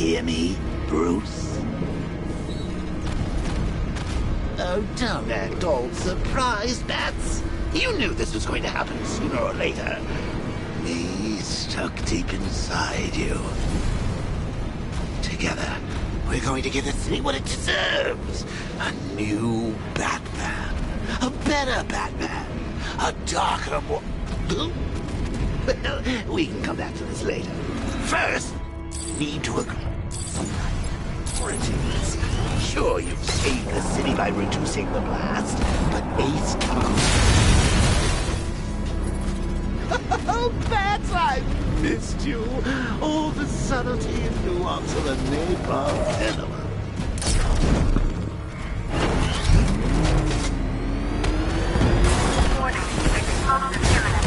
hear me, Bruce? Oh, don't act all surprised, Bats. You knew this was going to happen sooner or later. Me stuck deep inside you. Together, we're going to give the city what it deserves. A new Batman. A better Batman. A darker one. Well, we can come back to this later. First, need to agree some priorities. Sure, you've saved the city by reducing the blast, but Ace Oh, Bats, I missed you. All the subtlety and nuance of a napalm enema. Warning, explosion imminent.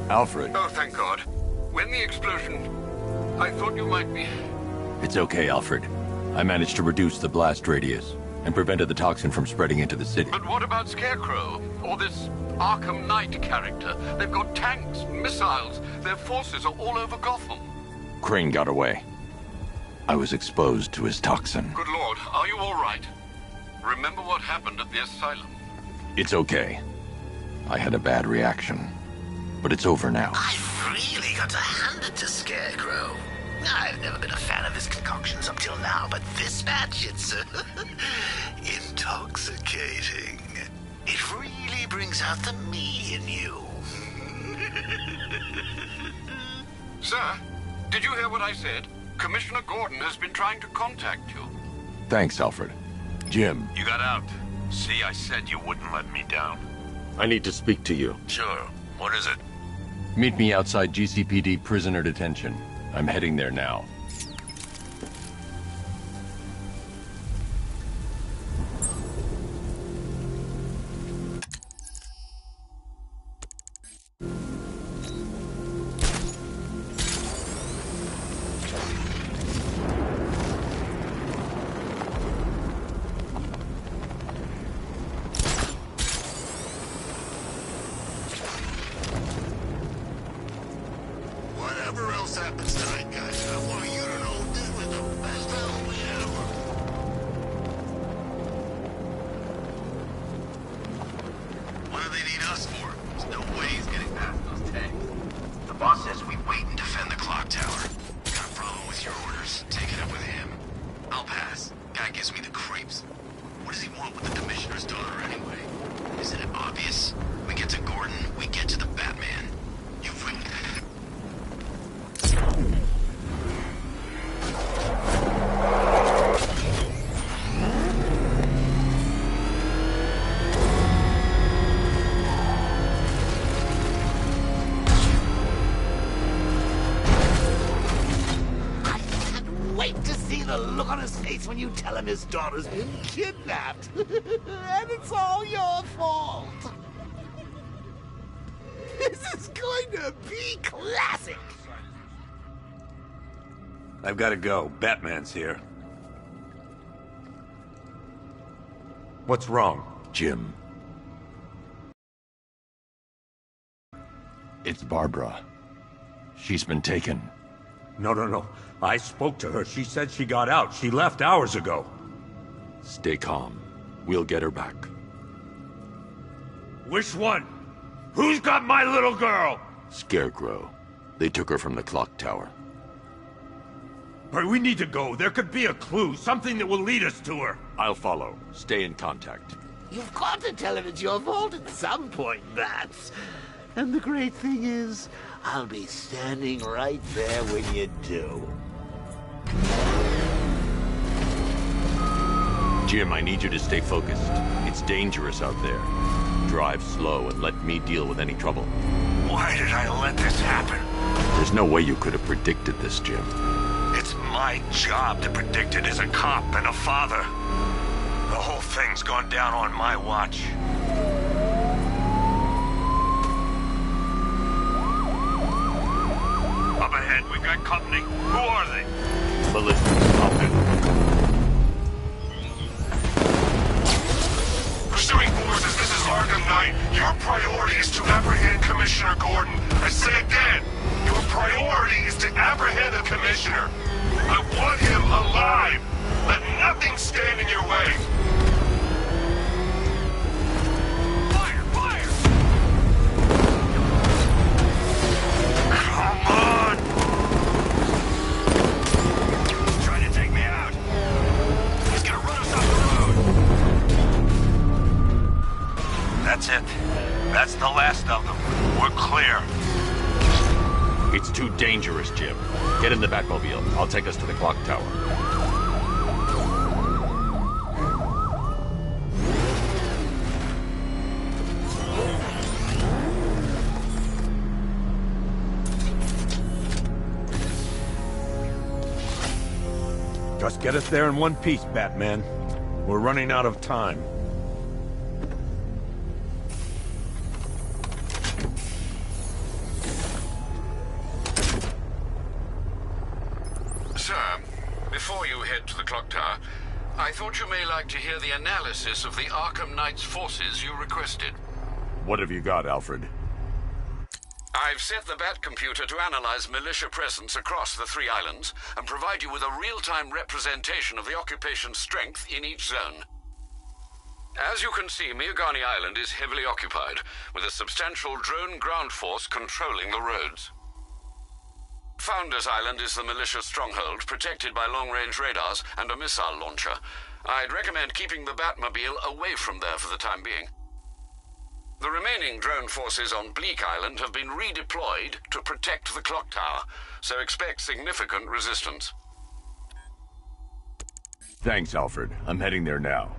Alfred. Oh, thank God. When the explosion... I thought you might be... It's okay, Alfred. I managed to reduce the blast radius and prevented the toxin from spreading into the city. But what about Scarecrow? Or this Arkham Knight character? They've got tanks, missiles. Their forces are all over Gotham. Crane got away. I was exposed to his toxin. Good Lord, are you all right? Remember what happened at the asylum? It's okay. I had a bad reaction. But it's over now. I've really got to hand it to Scarecrow. I've never been a fan of his concoctions up till now, but this batch, it's intoxicating. It really brings out the me in you. Sir, did you hear what I said? Commissioner Gordon has been trying to contact you. Thanks, Alfred. Jim. You got out. See, I said you wouldn't let me down. I need to speak to you. Sure. What is it? Meet me outside GCPD prisoner detention. I'm heading there now. Whatever else happens tonight, guys, I want you to know this was the best Halloween ever. What do they need us for? There's no way he's getting past those tanks. The boss says we wait and defend the clock tower. Got a problem with your orders? Take it up with him. I'll pass. Guy gives me the creeps. What does he want with the commissioner's daughter anyway? Isn't it obvious? We get to Gordon, we get to the Batman. You've really... Wait to see the look on his face when you tell him his daughter's been kidnapped. And it's all your fault. This is going to be classic. I've got to go. Batman's here. What's wrong? Jim. It's Barbara. She's been taken. No. I spoke to her. She said she got out. She left hours ago. Stay calm. We'll get her back. Which one? Who's got my little girl? Scarecrow. They took her from the clock tower. Hurry, we need to go. There could be a clue, something that will lead us to her. I'll follow. Stay in contact. You've got to tell him it's your fault at some point, Bats. And the great thing is, I'll be standing right there when you do. Jim, I need you to stay focused. It's dangerous out there. Drive slow and let me deal with any trouble. Why did I let this happen? There's no way you could have predicted this, Jim. It's my job to predict it as a cop and a father. The whole thing's gone down on my watch. Up ahead, we've got company. Who are they? Melissa, I'll handle it. Pursuing forces, this is Arkham Knight. Your priority is to apprehend Commissioner Gordon. I say again, your priority is to apprehend the Commissioner. I want him alive. Let nothing stand in your way. Fire! Fire! Come on! He's trying to take me out. He's gonna run us off the road. That's it. That's the last of them. We're clear. It's too dangerous, Jim. Get in the Batmobile. I'll take us to the clock tower. Just get us there in one piece, Batman. We're running out of time. Sir, before you head to the clock tower, I thought you may like to hear the analysis of the Arkham Knight's forces you requested. What have you got, Alfred? I've set the Bat computer to analyze militia presence across the 3 islands and provide you with a real-time representation of the occupation's strength in each zone. As you can see, Miagani Island is heavily occupied, with a substantial drone ground force controlling the roads. Founders Island is the militia stronghold, protected by long-range radars and a missile launcher. I'd recommend keeping the Batmobile away from there for the time being. The remaining drone forces on Bleak Island have been redeployed to protect the clock tower, so expect significant resistance. Thanks, Alfred. I'm heading there now.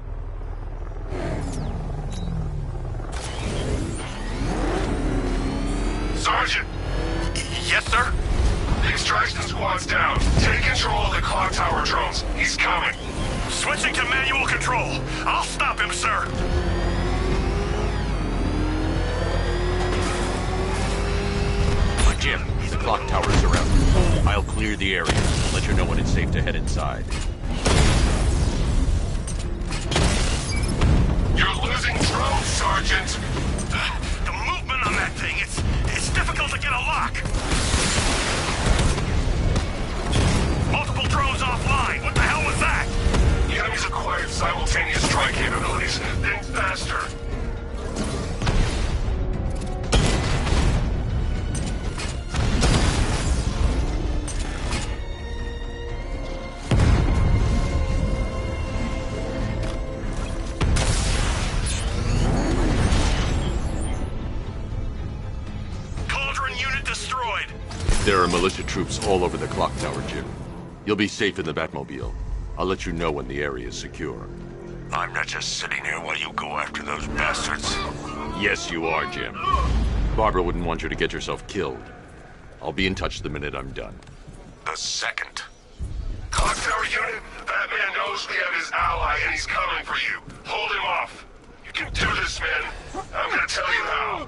Sergeant! Yes, sir? The extraction squad's down. Take control of the clock tower drones. He's coming. Switching to manual control. I'll stop him, sir. Jim, the clock tower is around. I'll clear the area and let you know when it's safe to head inside. You're losing drones, Sergeant. The movement on that thing, it's difficult to get a lock. Multiple drones offline. What the hell was that? The enemy's acquired simultaneous strike capabilities. Think faster. There are militia troops all over the clock tower, Jim. You'll be safe in the Batmobile. I'll let you know when the area is secure. I'm not just sitting here while you go after those bastards. Yes, you are, Jim. Barbara wouldn't want you to get yourself killed. I'll be in touch the minute I'm done. The second. Clock tower unit, Batman knows we have his ally and he's coming for you. Hold him off. You can do this, man. I'm gonna tell you how.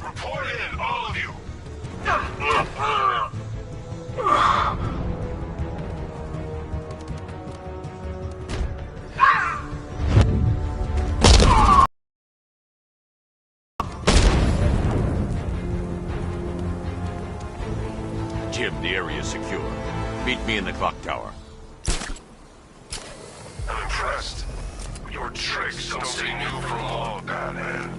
Report in, all of you. Jim, the area is secure. Meet me in the clock tower. I'm impressed. Your tricks don't stay new for long, Batman.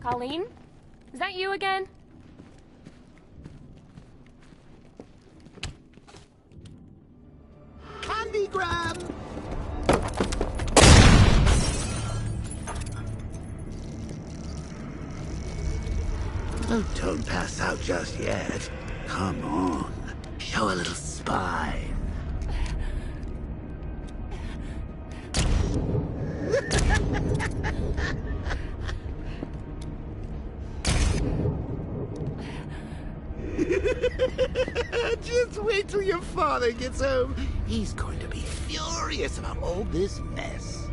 Colleen? Is that you again? Candy grab! Oh, don't pass out just yet. Come on. Show a little spine. Just wait till your father gets home. He's going to be furious about all this mess.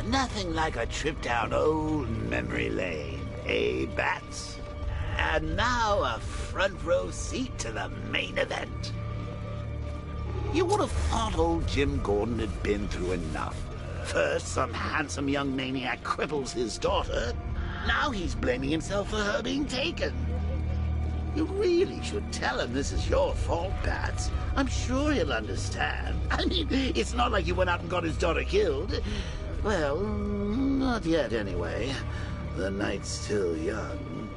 Nothing like a trip down old memory lane, eh, Bats? And now a front row seat to the main event. You would have thought old Jim Gordon had been through enough. First, some handsome young maniac cripples his daughter. Now he's blaming himself for her being taken. You really should tell him this is your fault, Bats. I'm sure he'll understand. I mean, it's not like you went out and got his daughter killed. Well, not yet anyway. The night's still young.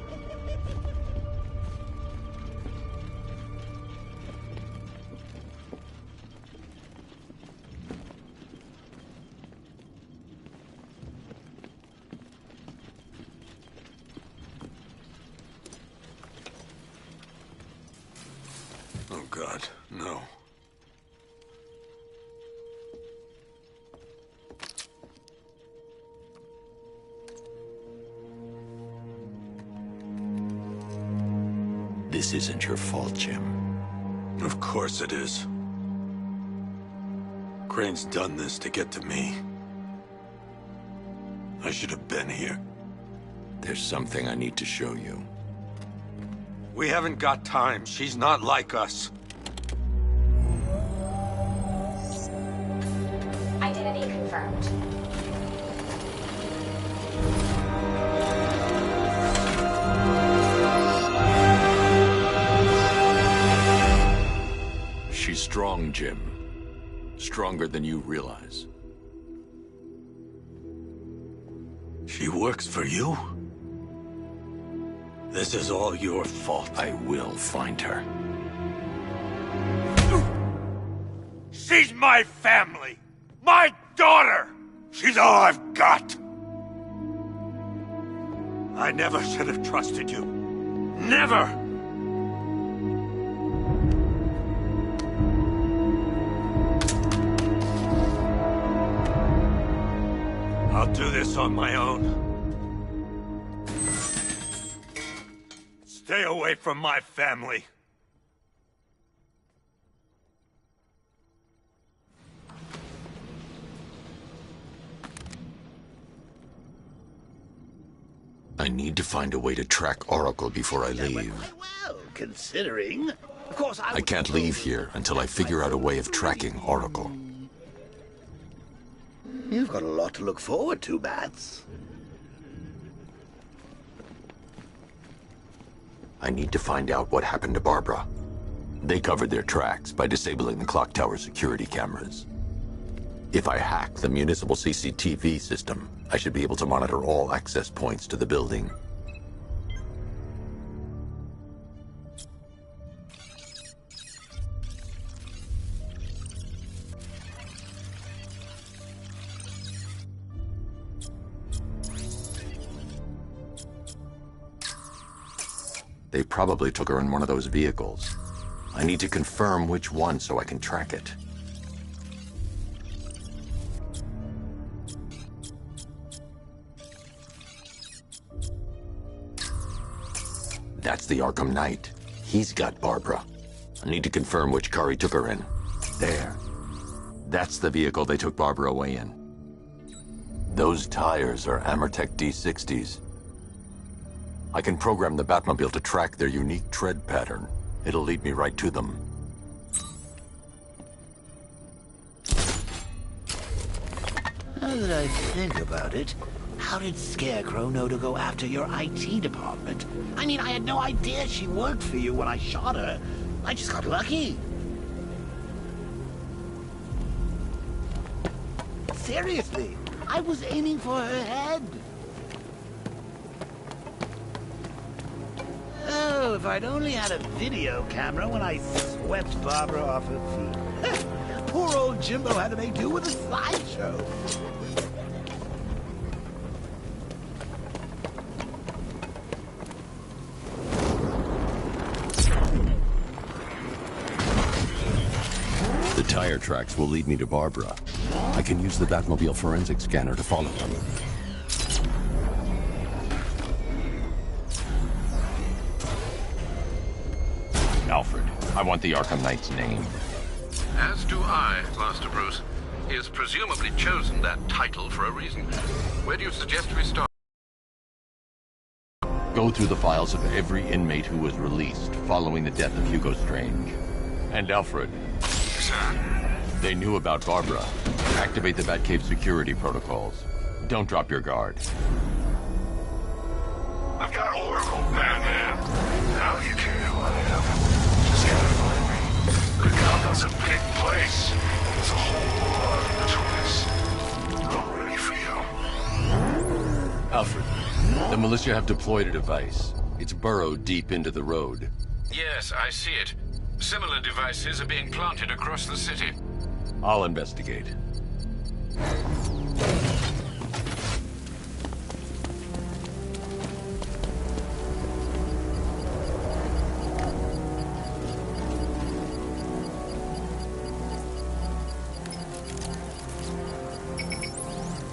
Oh, God, no. This isn't your fault, Jim. Of course it is. Crane's done this to get to me. I should have been here. There's something I need to show you. We haven't got time. She's not like us. Identity confirmed. She's strong, Jim. Stronger than you realize. She works for you? This is all your fault. I will find her. She's my family! My daughter! She's all I've got! I never should have trusted you. Never! I'll do this on my own. Stay away from my family. I need to find a way to track Oracle before I That went leave. quite well, considering. Of course, I can't leave here until I figure out a way of tracking Oracle. You've got a lot to look forward to, Bats. I need to find out what happened to Barbara. They covered their tracks by disabling the clock tower security cameras. If I hack the municipal CCTV system, I should be able to monitor all access points to the building. They probably took her in one of those vehicles. I need to confirm which one so I can track it. That's the Arkham Knight. He's got Barbara. I need to confirm which car he took her in. There. That's the vehicle they took Barbara away in. Those tires are Amertech D60s. I can program the Batmobile to track their unique tread pattern. It'll lead me right to them. Now that I think about it, how did Scarecrow know to go after your IT department? I mean, I had no idea she worked for you when I shot her. I just got lucky. Seriously, I was aiming for her head. Oh, if I'd only had a video camera when I swept Barbara off her feet. Poor old Jimbo had to make do with a slideshow. The tire tracks will lead me to Barbara. I can use the Batmobile forensic scanner to follow them. Alfred, I want the Arkham Knight's name. As do I, Master Bruce. He has presumably chosen that title for a reason. Where do you suggest we start? Go through the files of every inmate who was released following the death of Hugo Strange. And Alfred. Sir. They knew about Barbara. Activate the Batcave security protocols. Don't drop your guard. I've got Oracle, Batman. Now you can do what I am. Just gotta find me. But Gotham's a big place. There's a whole lot between us. I'm ready for you. Alfred, the militia have deployed a device. It's burrowed deep into the road. Yes, I see it. Similar devices are being planted across the city. I'll investigate.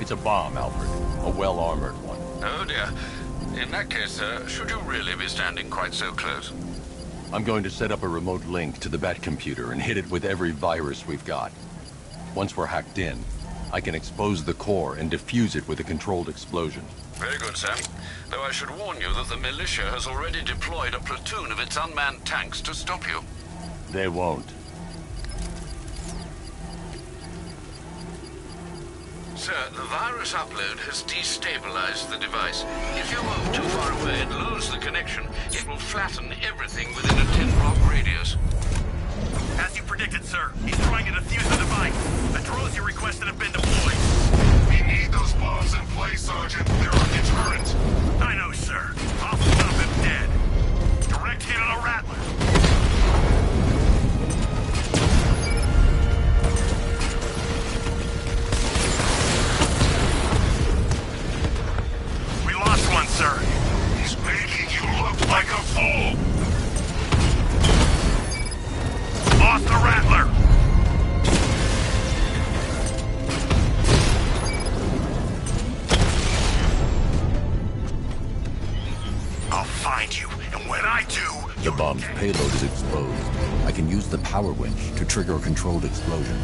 It's a bomb, Alfred. A well-armored one. Oh dear. In that case, should you really be standing quite so close? I'm going to set up a remote link to the Batcomputer and hit it with every virus we've got. Once we're hacked in, I can expose the core and defuse it with a controlled explosion. Very good, Sam. Though I should warn you that the militia has already deployed a platoon of its unmanned tanks to stop you. They won't. Sir, the virus upload has destabilized the device. If you move too far away and lose the connection, it will flatten everything within a 10-block radius. As you predicted, sir, he's trying to defuse the device. The drones you requested have been deployed. We need those bombs in place, Sergeant. They're our deterrent. I know, sir. I'll stop him dead. Direct hit on a rattler. We lost one, sir. He's making you look like a fool. Lost the rattler. I'll find you, and when I do, The bomb's payload is exposed. I can use the power winch to trigger a controlled explosion.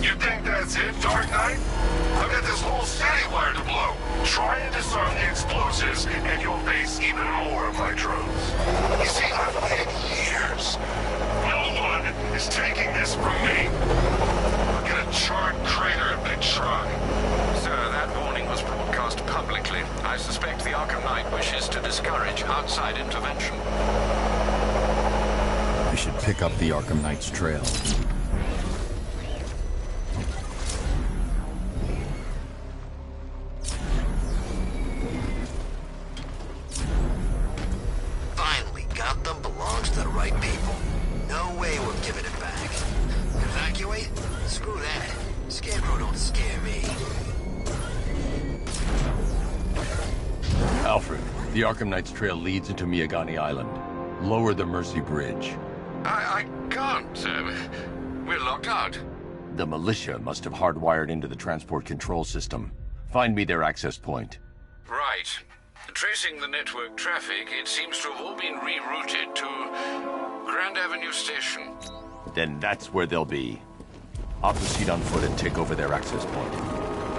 You think that's it, Dark Knight? I've got this whole city wired to blow. Try and disarm the explosives, and you'll face even more of my drones. You see, I've waited years. No one is taking this from me. I'll get a charred crater if they try. Sir, that warning was broadcast publicly. I suspect the Arkham Knight wishes to discourage outside intervention. I should pick up the Arkham Knight's trail. Finally, Gotham belongs to the right people. No way we're giving it back. Evacuate? Screw that. Scarecrow don't scare me. Alfred, the Arkham Knight's trail leads into Miagani Island. Lower the Mercy Bridge. I can't, sir. We're locked out. The militia must have hardwired into the transport control system. Find me their access point. Right. Tracing the network traffic, it seems to have all been rerouted to Grand Avenue Station. Then that's where they'll be. I'll proceed on foot and take over their access point.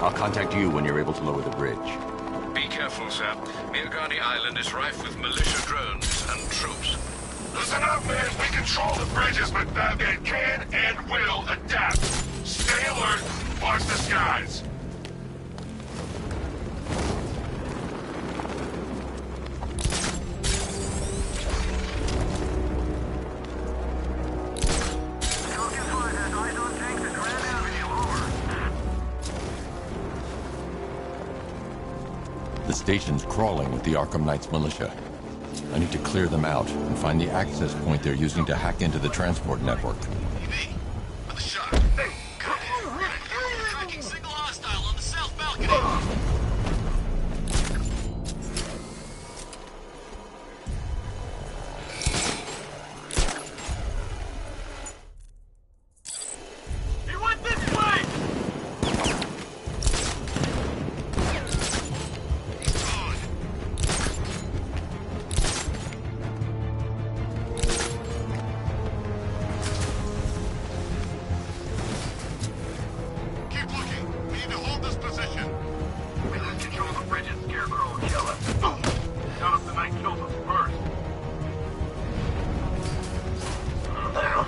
I'll contact you when you're able to lower the bridge. Be careful, sir. Miagani Island is rife with militia drones, and troops. Listen up, man. We control the bridges, but Batman can and will adapt. Stay alert. Watch the skies. The station's crawling with the Arkham Knight's militia. I need to clear them out and find the access point they're using to hack into the transport network. TV, with a shot. Hey, good. Tracking single hostile on the south balcony. He went this way! Keep looking. We need to hold this position. We lose control of the bridges, Scarecrow will kill us. Tell us the night kills us first. Now.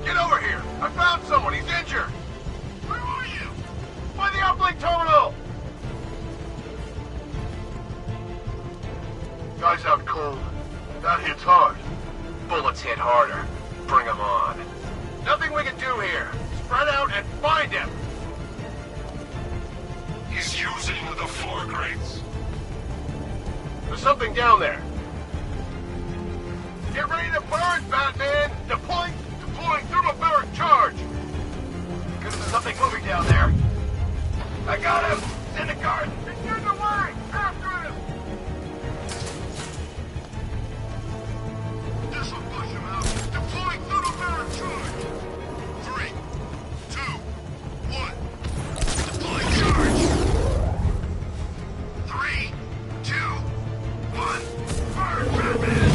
Get over here! I found someone, he's injured! Where are you? By the uplink terminal! Guy's out cold. That hits hard. Bullets hit harder. Bring him on. Nothing we can do here. Spread out and find him! He's using the floor grates. There's something down there. Get ready to burn, Batman! Deploying thermobaric charge! Because there's something moving down there. I got him! It's in the garden! It's in the way! After him! This will push him out. Deploying thermobaric charge. 3, 2, 1. Deploying charge. 3, 2, 1. Fire, Batman!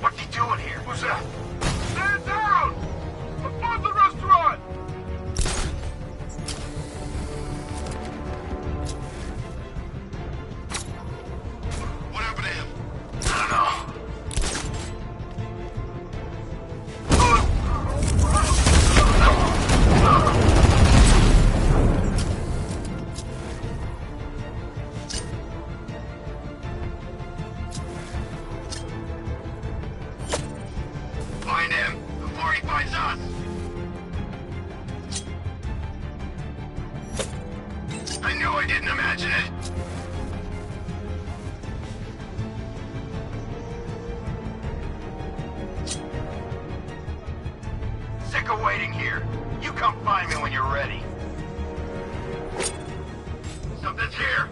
What's he doing here? Who's that? Stand down! Above the restaurant! What happened to him? I don't know. Find him before he finds us! I knew I didn't imagine it! Sick of waiting here. You come find me when you're ready. Something's here.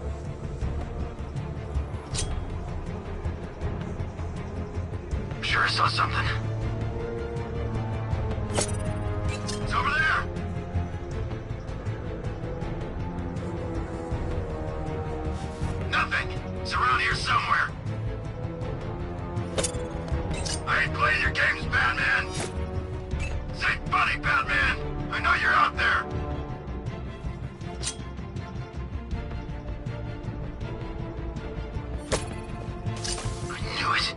I'm sure I saw something. It's over there! Nothing. It's around here somewhere. I ain't playing your games, Batman! Say buddy, Batman! I know you're out there! I knew it!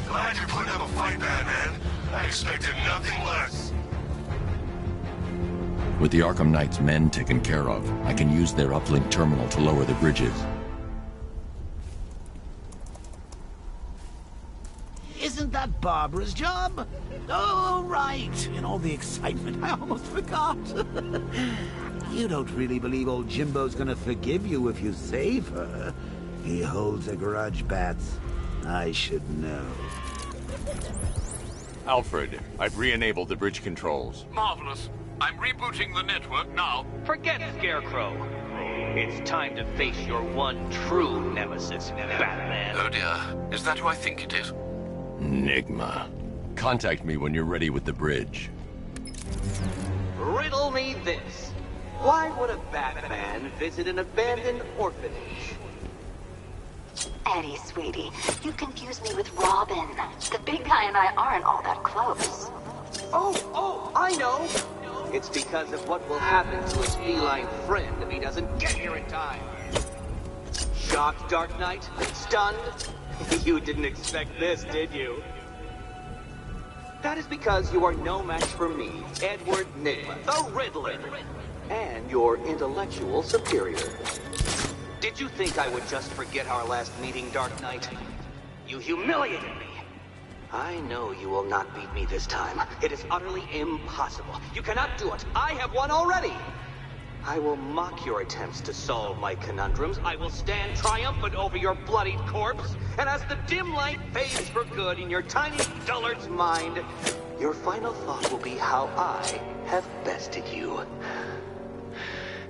Glad you're putting up a fight, Batman. I expected nothing less. With the Arkham Knight's men taken care of, I can use their uplink terminal to lower the bridges. Isn't that Barbara's job? Oh, right. In all the excitement, I almost forgot. You don't really believe old Jimbo's gonna forgive you if you save her. He holds a grudge, Bats. I should know. Alfred, I've re-enabled the bridge controls. Marvelous. I'm rebooting the network now. Forget Scarecrow. It's time to face your one true nemesis, Batman. Oh dear. Is that who I think it is? Enigma. Contact me when you're ready with the bridge. Riddle me this. Why would a Batman visit an abandoned orphanage? Eddie, sweetie, you confuse me with Robin. The big guy and I aren't all that close. Oh, I know! It's because of what will happen to his feline friend if he doesn't get here in time. Shocked, Dark Knight? Stunned? You didn't expect this, did you? That is because you are no match for me, Edward Nygma, the Riddler, and your intellectual superior. Did you think I would just forget our last meeting, Dark Knight? You humiliated me. I know you will not beat me this time. It is utterly impossible. You cannot do it. I have won already. I will mock your attempts to solve my conundrums. I will stand triumphant over your bloodied corpse. And as the dim light fades for good in your tiny dullard's mind, your final thought will be how I have bested you.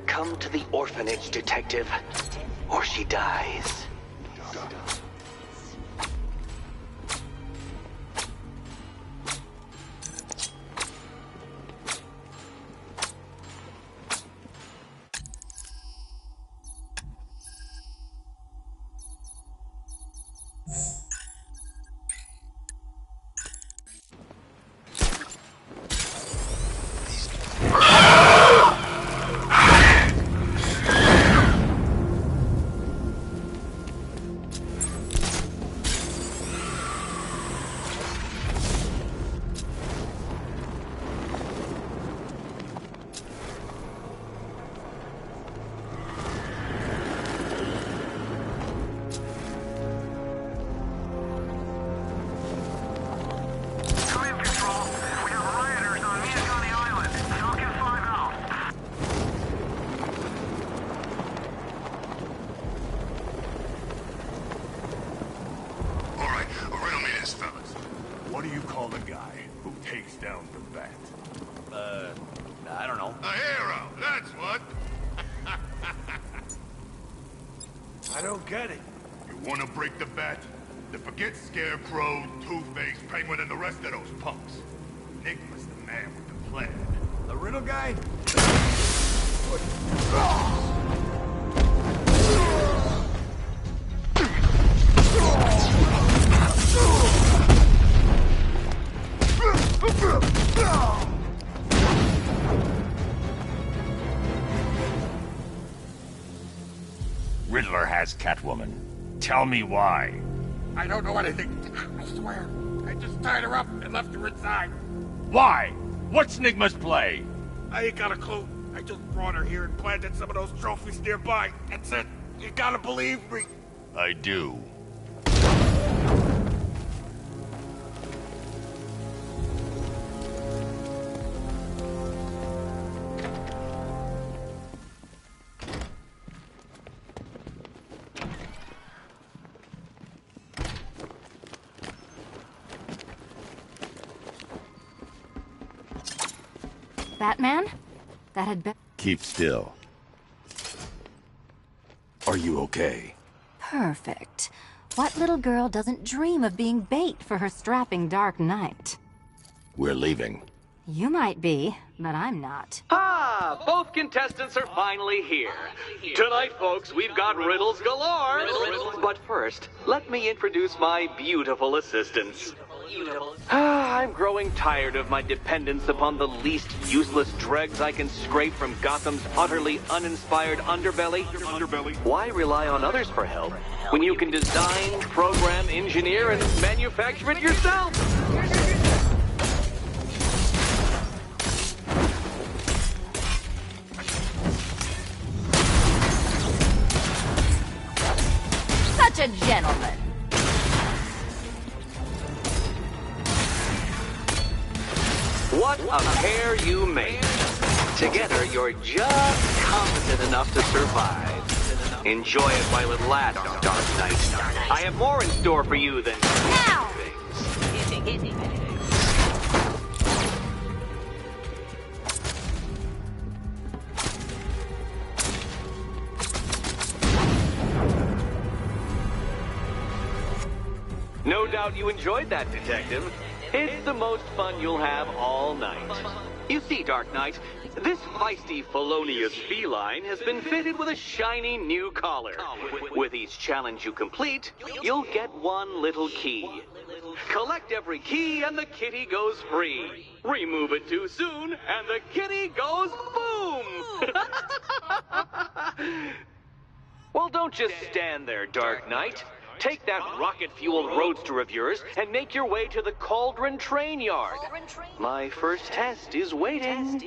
Come to the orphanage, detective, or she dies. What do you call the guy who takes down the bat? I don't know. A hero, that's what. I don't get it. You wanna break the bat? Then forget Scarecrow, Two-Face, Penguin, and the rest of those punks. Nygma's the man with the plan. The riddle guy? Riddler has Catwoman. Tell me why. I don't know anything. I swear. I just tied her up and left her inside. Why? What's Nygma's play? I ain't got a clue. I just brought her here and planted some of those trophies nearby. That's it. You gotta believe me. I do. Batman? That had been... Keep still. Are you okay? Perfect. What little girl doesn't dream of being bait for her strapping Dark Knight? We're leaving. You might be, but I'm not. Ah, both contestants are finally here. Tonight, folks, we've got riddles galore. But first, let me introduce my beautiful assistants. I'm growing tired of my dependence upon the least useless dregs I can scrape from Gotham's utterly uninspired underbelly. Why rely on others for help when you can design, program, engineer, and manufacture it yourself? Such a gentleman. What a pair you make. Together, you're just competent enough to survive. Enjoy it while it lasts, Dark Knight. I have more in store for you than things. No doubt you enjoyed that, Detective. It's the most fun you'll have all night. You see, Dark Knight, this feisty felonious feline has been fitted with a shiny new collar. With each challenge you complete, you'll get one little key. Collect every key and the kitty goes free. Remove it too soon and the kitty goes boom! Well, don't just stand there, Dark Knight. Take that rocket-fueled roadster of yours and make your way to the Cauldron Train Yard. My first test is waiting.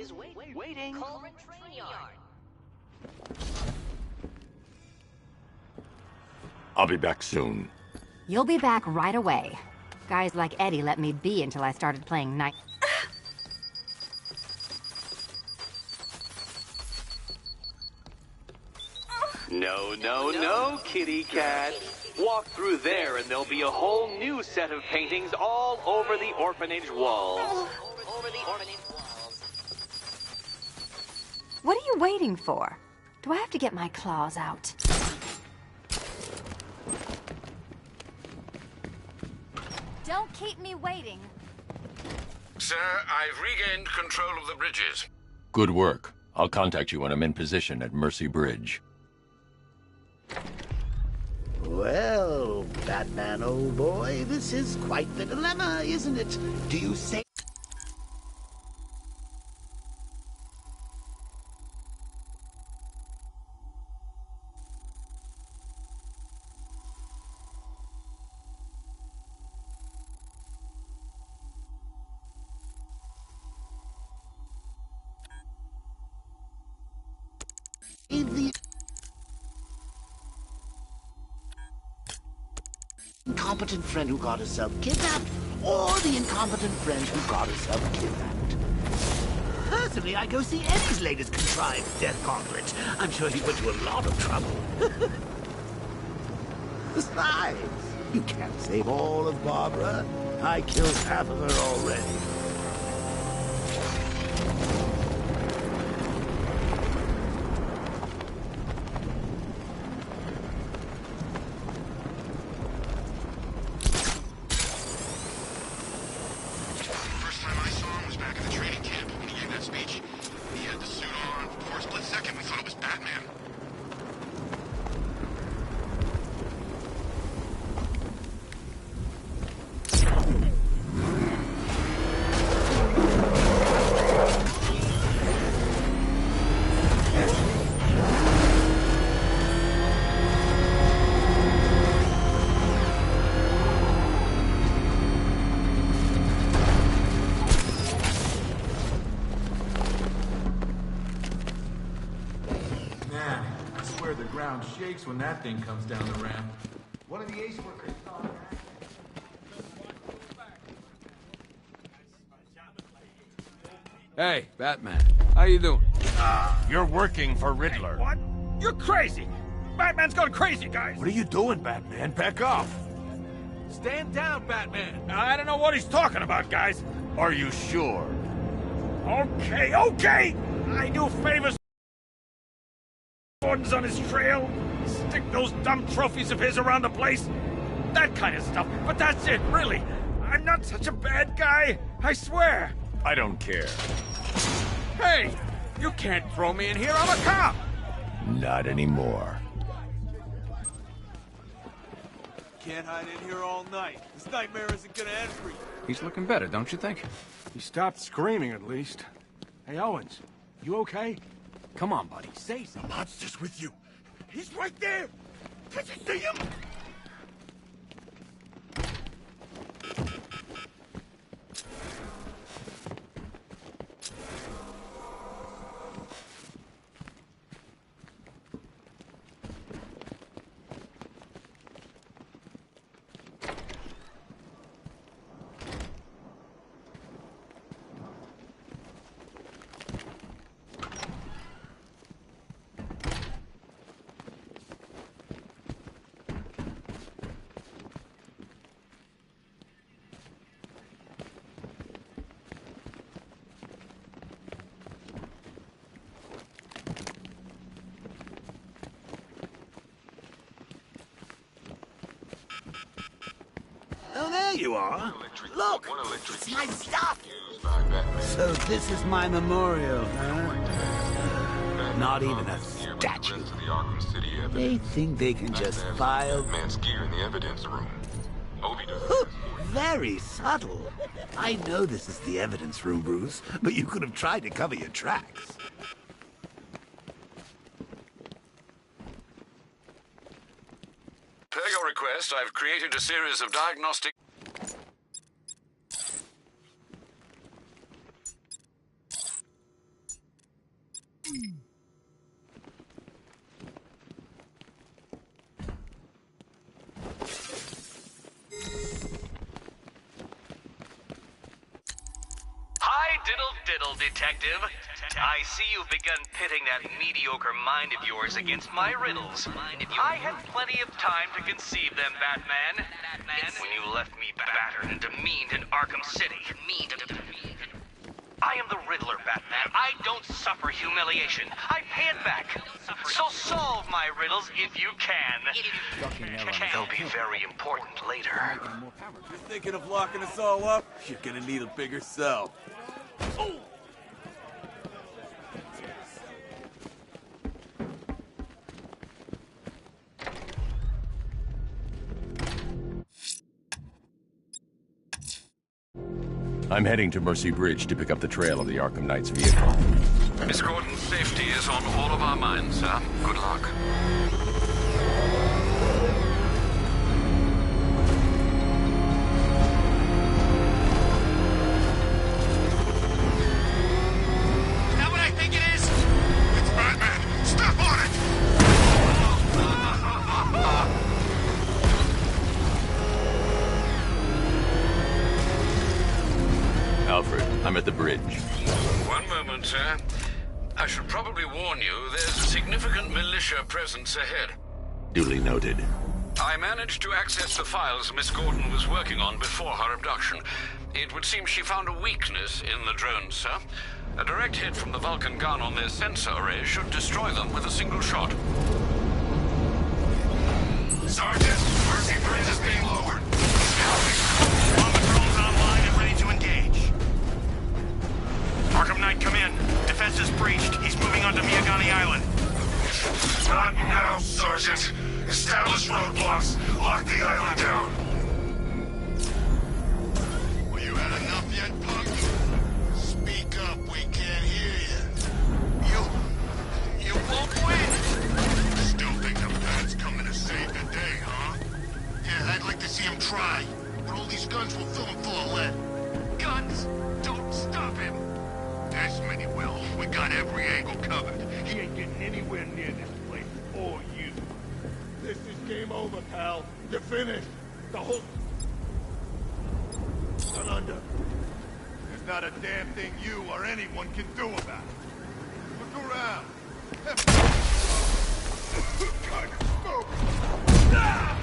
I'll be back soon. You'll be back right away. Guys like Eddie let me be until I started playing night. No, no, no, kitty cat. Walk through there and there'll be a whole new set of paintings all over the orphanage walls. What are you waiting for? Do I have to get my claws out? Don't keep me waiting. Sir, I've regained control of the bridges. Good work. I'll contact you when I'm in position at Mercy Bridge. Well, Batman, old boy, this is quite the dilemma, isn't it? Do you say... the incompetent friend who got herself kidnapped, or the incompetent friend who got herself kidnapped? Personally, I go see Eddie's latest contrived death gauntlet. I'm sure he put you a lot of trouble. Besides, you can't save all of Barbara. I killed half of her already. First time I saw him was back at the training camp when he gave that speech. He had the suit on. For a split second, we thought it was Batman. Man, I swear the ground shakes when that thing comes down the ramp. One of the ace workers saw that. Hey, Batman. How you doing? You're working for Riddler. What? You're crazy! Batman's gone crazy, guys! What are you doing, Batman? Back off! Stand down, Batman! I don't know what he's talking about, guys. Are you sure? Okay, okay! I do favors Gordon's on his trail. Stick those dumb trophies of his around the place. That kind of stuff. But that's it, really. I'm not such a bad guy. I swear. I don't care. Hey! You can't throw me in here. I'm a cop! Not anymore. Can't hide in here all night. This nightmare isn't gonna end for you. He's looking better, don't you think? He stopped screaming, at least. Hey, Owens. You okay? Come on, buddy. Say something. The monster's with you. He's right there. Did you see him? Oh, there you are. Look! It's my stuff! So this is my memorial, huh? Not even a statue. They think they can just file... Man's gear in the evidence room. Very subtle. I know this is the evidence room, Bruce, but you could have tried to cover your tracks. Per your request, I've created a series of diagnostic... Hi, diddle, detective. I see you've begun pitting that mediocre mind of yours against my riddles. I had plenty of time to conceive them, Batman. It's when you left me battered and demeaned in Arkham City. I am the Riddler, Batman. I don't suffer humiliation. I pay it back. So solve my riddles if you can. They'll be very important later. You're thinking of locking us all up? You're gonna need a bigger cell. Oh! I'm heading to Mercy Bridge to pick up the trail of the Arkham Knight's vehicle. Miss Gordon's safety is on all of our minds, sir. Good luck. Alfred, I'm at the bridge. One moment, sir. I should probably warn you, there's a significant militia presence ahead. Duly noted. I managed to access the files Miss Gordon was working on before her abduction. It would seem she found a weakness in the drones, sir. A direct hit from the Vulcan gun on their sensor array should destroy them with a single shot. Sergeant, Mercy Bridge is being lowered. All the drones online and ready to engage. Arkham Knight, come in. Defense is breached. He's moving onto Miyagani Island. Not now, Sergeant. Establish roadblocks. Lock the island down. Well, you had enough yet, punk? Speak up. We can't hear you. You won't win. Still think the bad's coming to save the day, huh? Yeah, I'd like to see him try. But all these guns will fill him full of lead. Guns? Don't stop him. Desmond, he will. We got every angle covered. He ain't getting anywhere near this place, or you. This is game over, pal. You're finished. The whole... Gone under. There's not a damn thing you or anyone can do about it. Look around. Kind of smoke. Ah!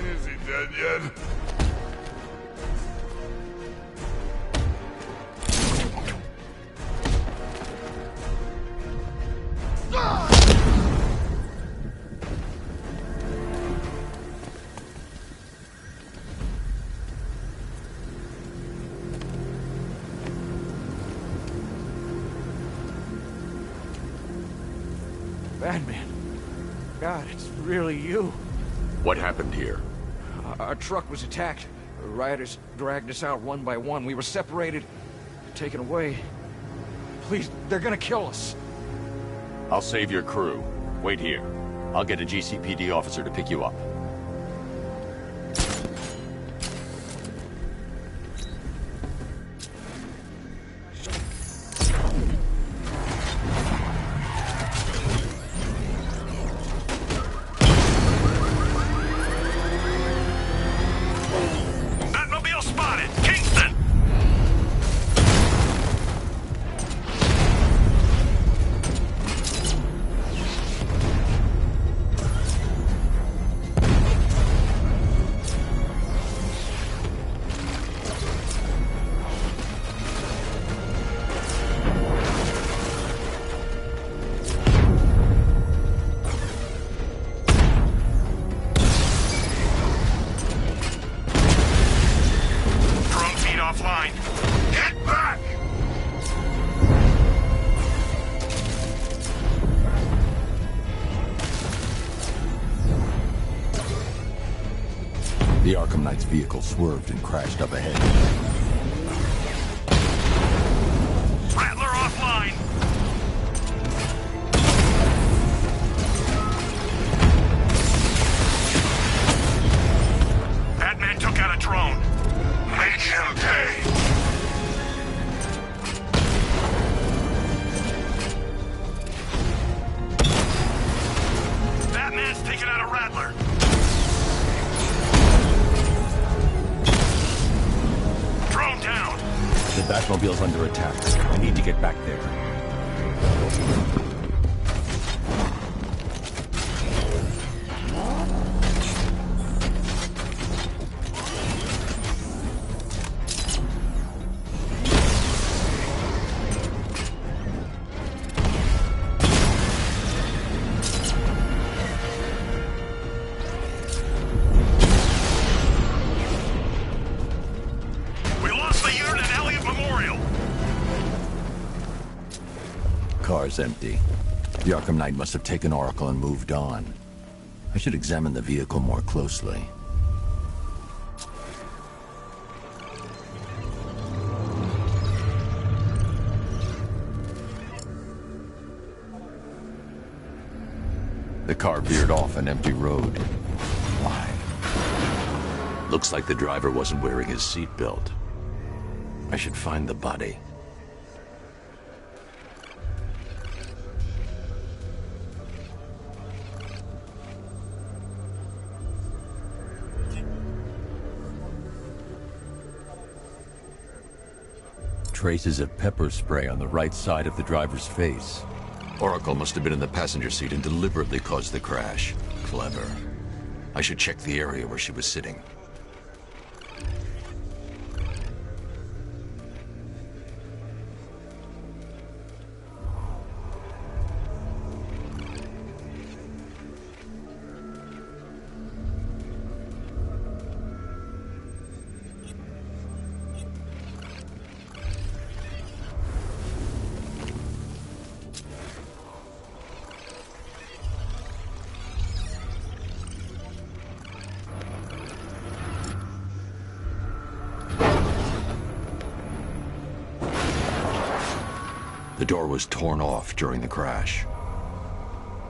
Is he dead yet? Batman. God, it's really you. What happened here? Our truck was attacked. Rioters dragged us out one by one. We were separated, taken away. Please, they're gonna kill us. I'll save your crew. Wait here. I'll get a GCPD officer to pick you up. Batmobile spotted! Kingston! The Arkham Knight's vehicle swerved and crashed up ahead. Rattler offline! Batman took out a drone. Make him pay! Batman's taken out a Rattler. Drone down. The Batmobile's under attack. I need to get back there. We lost the unit at Elliott Memorial. Car's empty. The Arkham Knight must have taken Oracle and moved on. I should examine the vehicle more closely. The car veered off an empty road. Why? Looks like the driver wasn't wearing his seatbelt. I should find the body. Traces of pepper spray on the right side of the driver's face. Oracle must have been in the passenger seat and deliberately caused the crash. Clever. I should check the area where she was sitting. The door was torn off during the crash.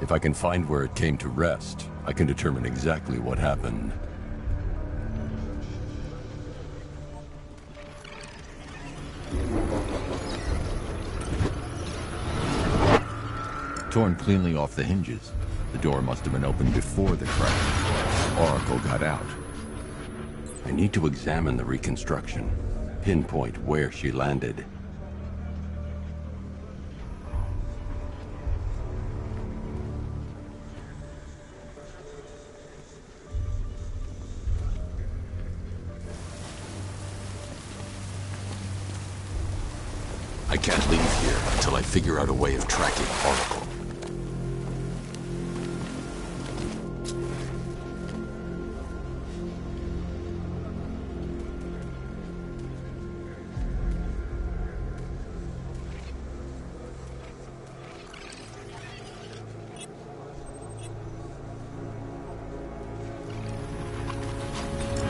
If I can find where it came to rest, I can determine exactly what happened. Torn cleanly off the hinges. The door must have been opened before the crash. Oracle got out. I need to examine the reconstruction, pinpoint where she landed. I can't leave here until I figure out a way of tracking Oracle.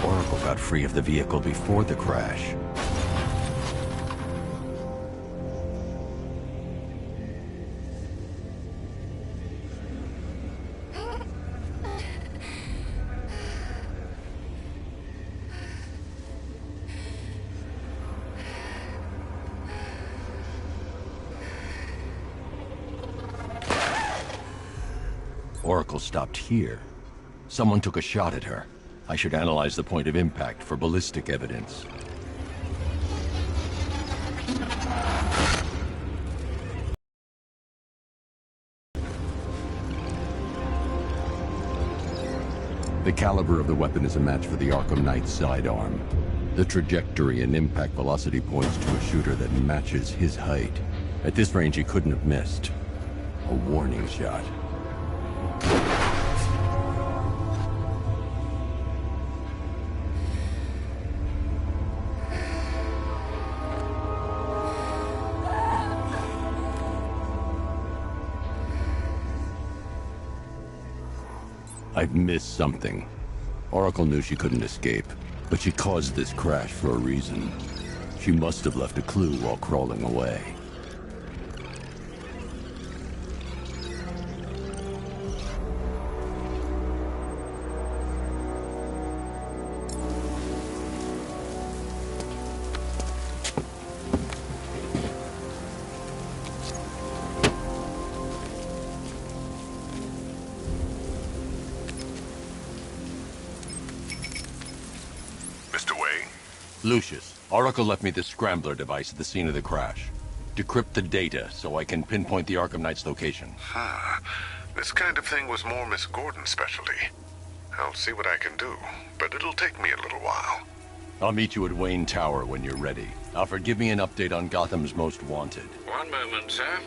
Oracle got free of the vehicle before the crash. Oracle stopped here. Someone took a shot at her. I should analyze the point of impact for ballistic evidence. The caliber of the weapon is a match for the Arkham Knight's sidearm. The trajectory and impact velocity points to a shooter that matches his height. At this range, he couldn't have missed. A warning shot. I've missed something. Oracle knew she couldn't escape, but she caused this crash for a reason. She must have left a clue while crawling away. Lucius, Oracle left me the scrambler device at the scene of the crash. Decrypt the data so I can pinpoint the Arkham Knight's location. This kind of thing was more Miss Gordon's specialty. I'll see what I can do, but it'll take me a little while. I'll meet you at Wayne Tower when you're ready. Alfred, give me an update on Gotham's Most Wanted. One moment, sir.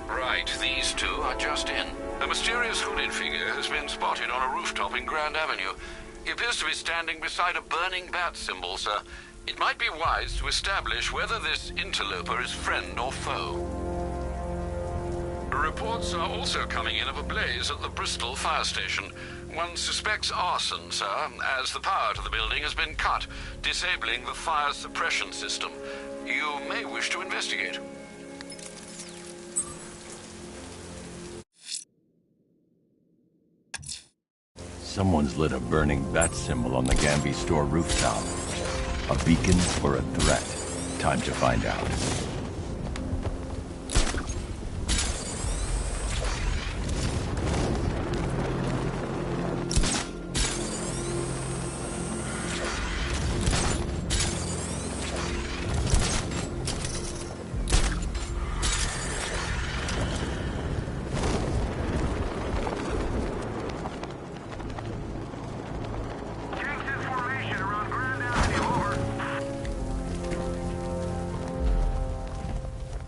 Right, these two are just in. A mysterious hooded figure has been spotted on a rooftop in Grand Avenue. He appears to be standing beside a burning bat symbol, sir. It might be wise to establish whether this interloper is friend or foe. Reports are also coming in of a blaze at the Bristol fire station. One suspects arson, sir, as the power to the building has been cut, disabling the fire suppression system. You may wish to investigate. Someone's lit a burning bat symbol on the Gamby store rooftop. A beacon or a threat? Time to find out.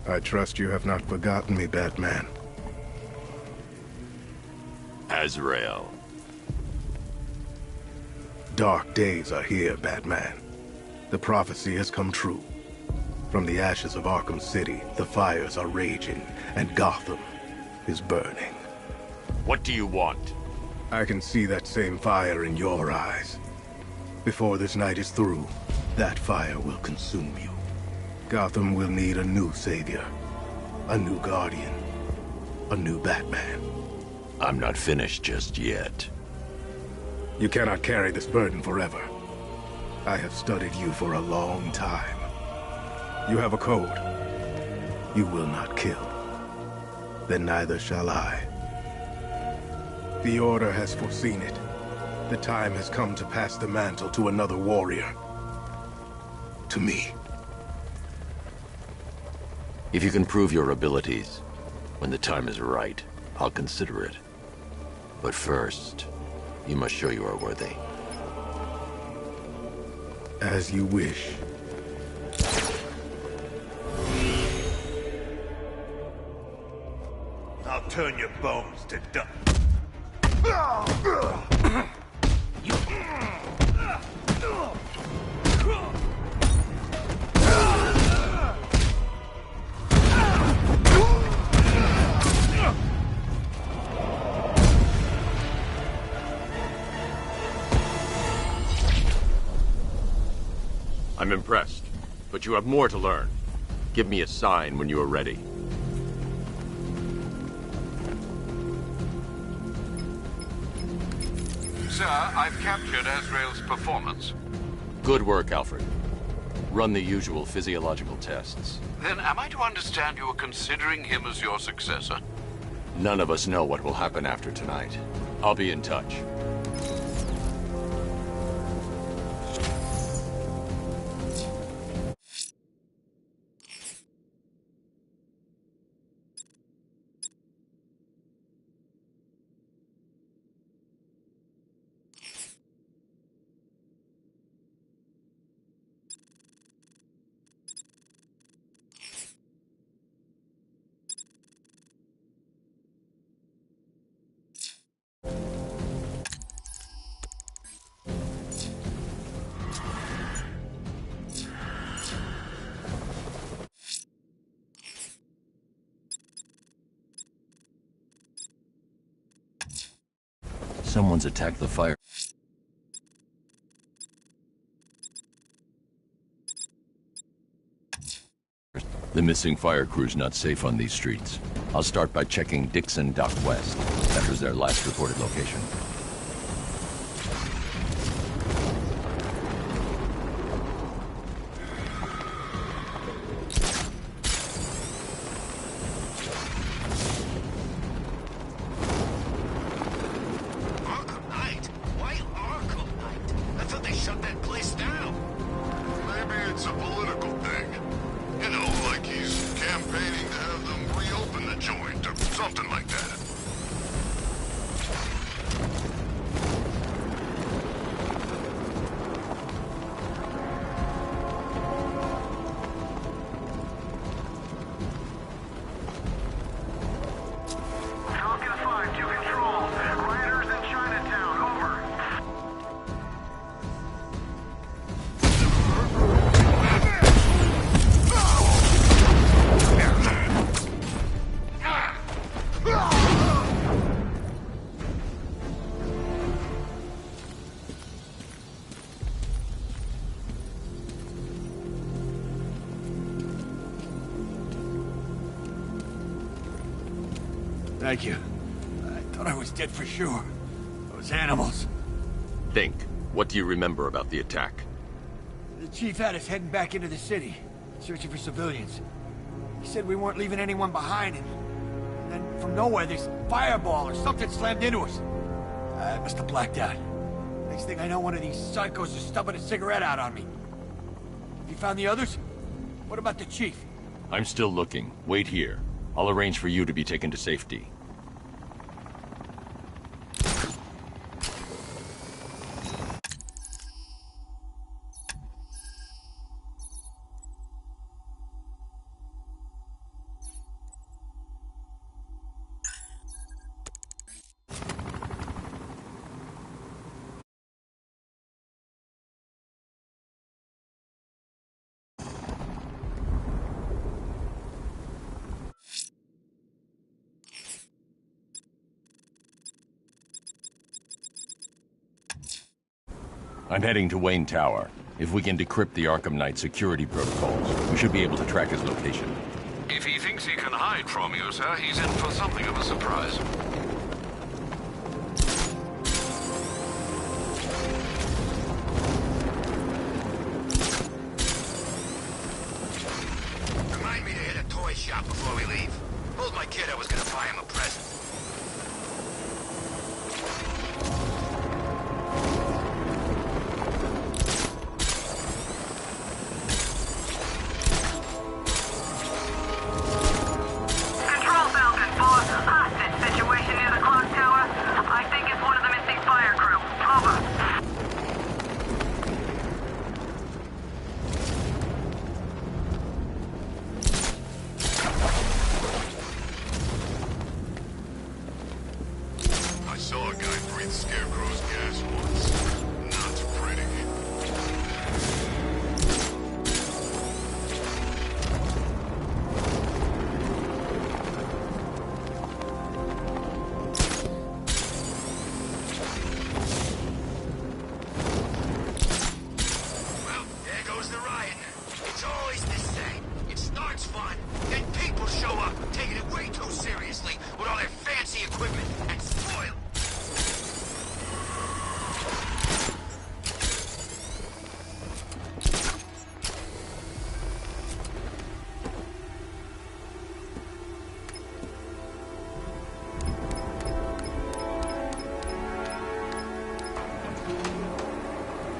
I trust you have not forgotten me, Batman. Azrael. Dark days are here, Batman. The prophecy has come true. From the ashes of Arkham City, the fires are raging, and Gotham is burning. What do you want? I can see that same fire in your eyes. Before this night is through, that fire will consume you. Gotham will need a new savior, a new guardian, a new Batman. I'm not finished just yet. You cannot carry this burden forever. I have studied you for a long time. You have a code. You will not kill. Then neither shall I. The Order has foreseen it. The time has come to pass the mantle to another warrior. To me. If you can prove your abilities, when the time is right, I'll consider it. But first, you must show you are worthy. As you wish. I'll turn your bones to dust. I'm impressed, but you have more to learn. Give me a sign when you are ready. Sir, I've captured Azrael's performance. Good work, Alfred. Run the usual physiological tests. Then am I to understand you are considering him as your successor? None of us know what will happen after tonight. I'll be in touch. Someone's attacked the fire. The missing fire crew's not safe on these streets. I'll start by checking Dixon Dock West. That was their last reported location. Arkham Knight? Why Arkham Knight? I thought they shut that place down. Maybe it's a political thing. You know, like he's campaigning to have them reopen the joint or something like that. Falcon 5 to control. Rioters in Chinatown, over. Thank you. I thought I was dead for sure. Those animals. Think. What do you remember about the attack? The chief had us heading back into the city, searching for civilians. He said we weren't leaving anyone behind, and then from nowhere this fireball or something slammed into us. I must have blacked out. Next thing I know, one of these psychos is stubbing a cigarette out on me. Have you found the others? What about the chief? I'm still looking. Wait here. I'll arrange for you to be taken to safety. I'm heading to Wayne Tower. If we can decrypt the Arkham Knight security protocols, we should be able to track his location. If he thinks he can hide from you, sir, he's in for something of a surprise. Remind me to hit a toy shop before we leave. Told my kid I was gonna buy him a present. Control Falcon 4. Hostage situation near the clock tower. I think it's one of the missing fire crew. Over. I saw a guy breathe Scarecrow's gas once. Not pretty. Well, there goes the riot. It's always the same. It starts fun, then people show up, taking it way too seriously with all their fancy equipment and spoil it.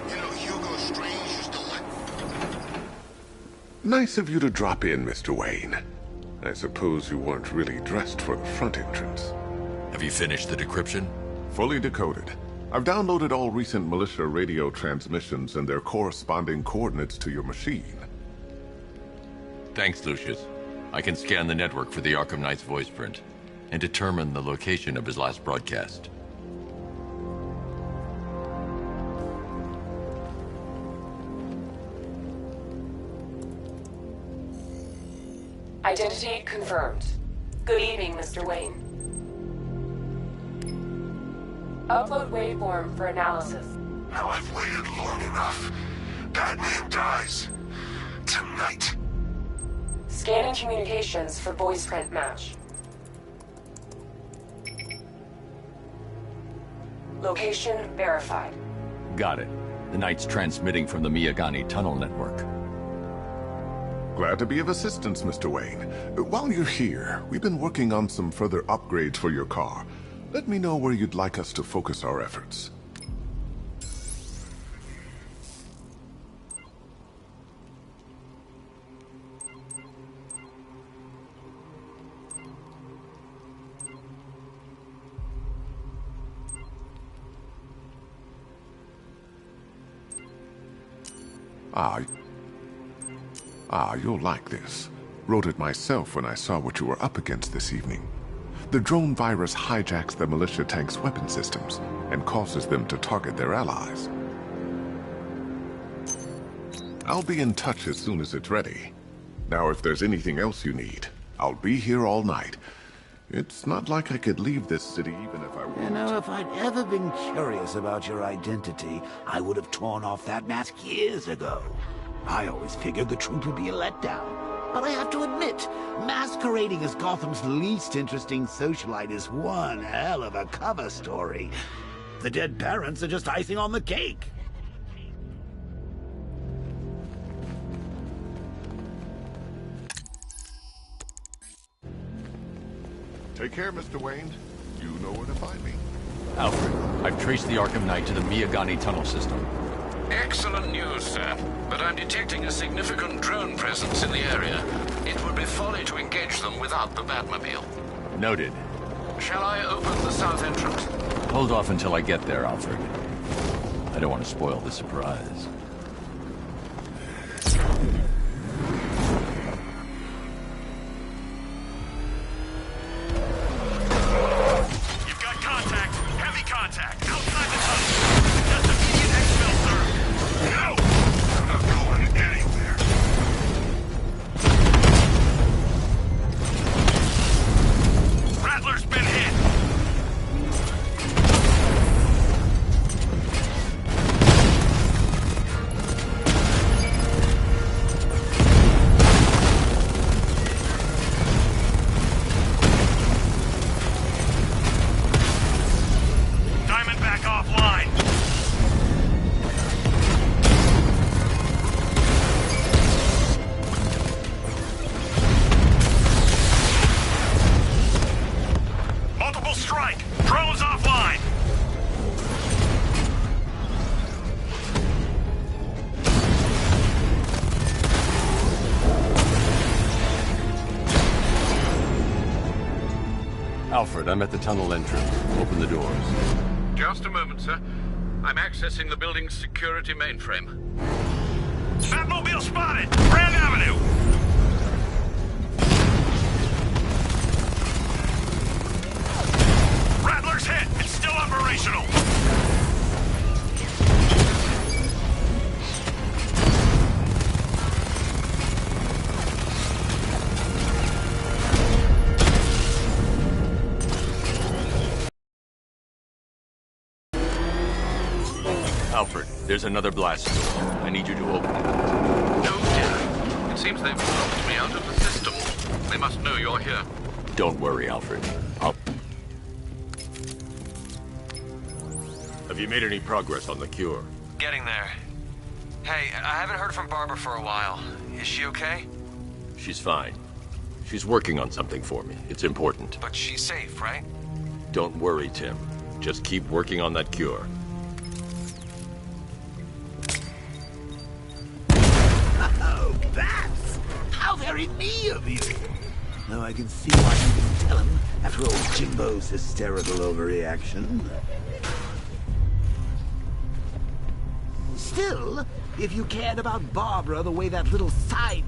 You know, Hugo Strange used to let... Nice of you to drop in, Mr. Wayne. I suppose you weren't really dressed for the front entrance. Have you finished the decryption? Fully decoded. I've downloaded all recent militia radio transmissions and their corresponding coordinates to your machine. Thanks, Lucius. I can scan the network for the Arkham Knight's voice print and determine the location of his last broadcast. Identity confirmed. Good evening, Mr. Wayne. Upload waveform for analysis. Now I've waited long enough. Batman dies. Tonight. Scanning communications for voice print match. Location verified. Got it. The Knight's transmitting from the Miyagani tunnel network. Glad to be of assistance, Mr. Wayne. While you're here, we've been working on some further upgrades for your car. Let me know where you'd like us to focus our efforts. You'll like this. Wrote it myself when I saw what you were up against this evening. The drone virus hijacks the militia tank's weapon systems and causes them to target their allies. I'll be in touch as soon as it's ready. Now, if there's anything else you need, I'll be here all night. It's not like I could leave this city even if I wanted. You know, if I'd ever been curious about your identity, I would have torn off that mask years ago. I always figured the truth would be a letdown. But I have to admit, masquerading as Gotham's least interesting socialite is one hell of a cover story. The dead parents are just icing on the cake. Take care, Mr. Wayne. You know where to find me. Alfred, I've traced the Arkham Knight to the Miyagani tunnel system. Excellent news, sir. But I'm detecting a significant drone presence in the area. It would be folly to engage them without the Batmobile. Noted. Shall I open the south entrance? Hold off until I get there, Alfred. I don't want to spoil the surprise. You've got contact. Heavy contact. Outside the tunnel. Just immediate exfil, sir. No! I'm not going anywhere. Rattler's been hit. Diamondback offline. Multiple strike. Drones offline. Alfred, I'm at the tunnel entrance. Open the doors. Just a moment, sir. I'm accessing the building's security mainframe. Batmobile spotted. Grand Avenue. Rattler's hit. It's still operational. Alfred, there's another blast door. I need you to open it. No, dear. It seems they've locked me out of the system. They must know you're here. Don't worry, Alfred. Have you made any progress on the cure? Getting there. Hey, I haven't heard from Barbara for a while. Is she okay? She's fine. She's working on something for me. It's important. But she's safe, right? Don't worry, Tim. Just keep working on that cure. Oh, bats! How very me of you! Though I can see why you didn't tell him after old Jimbo's hysterical overreaction. Still, if you cared about Barbara the way that little side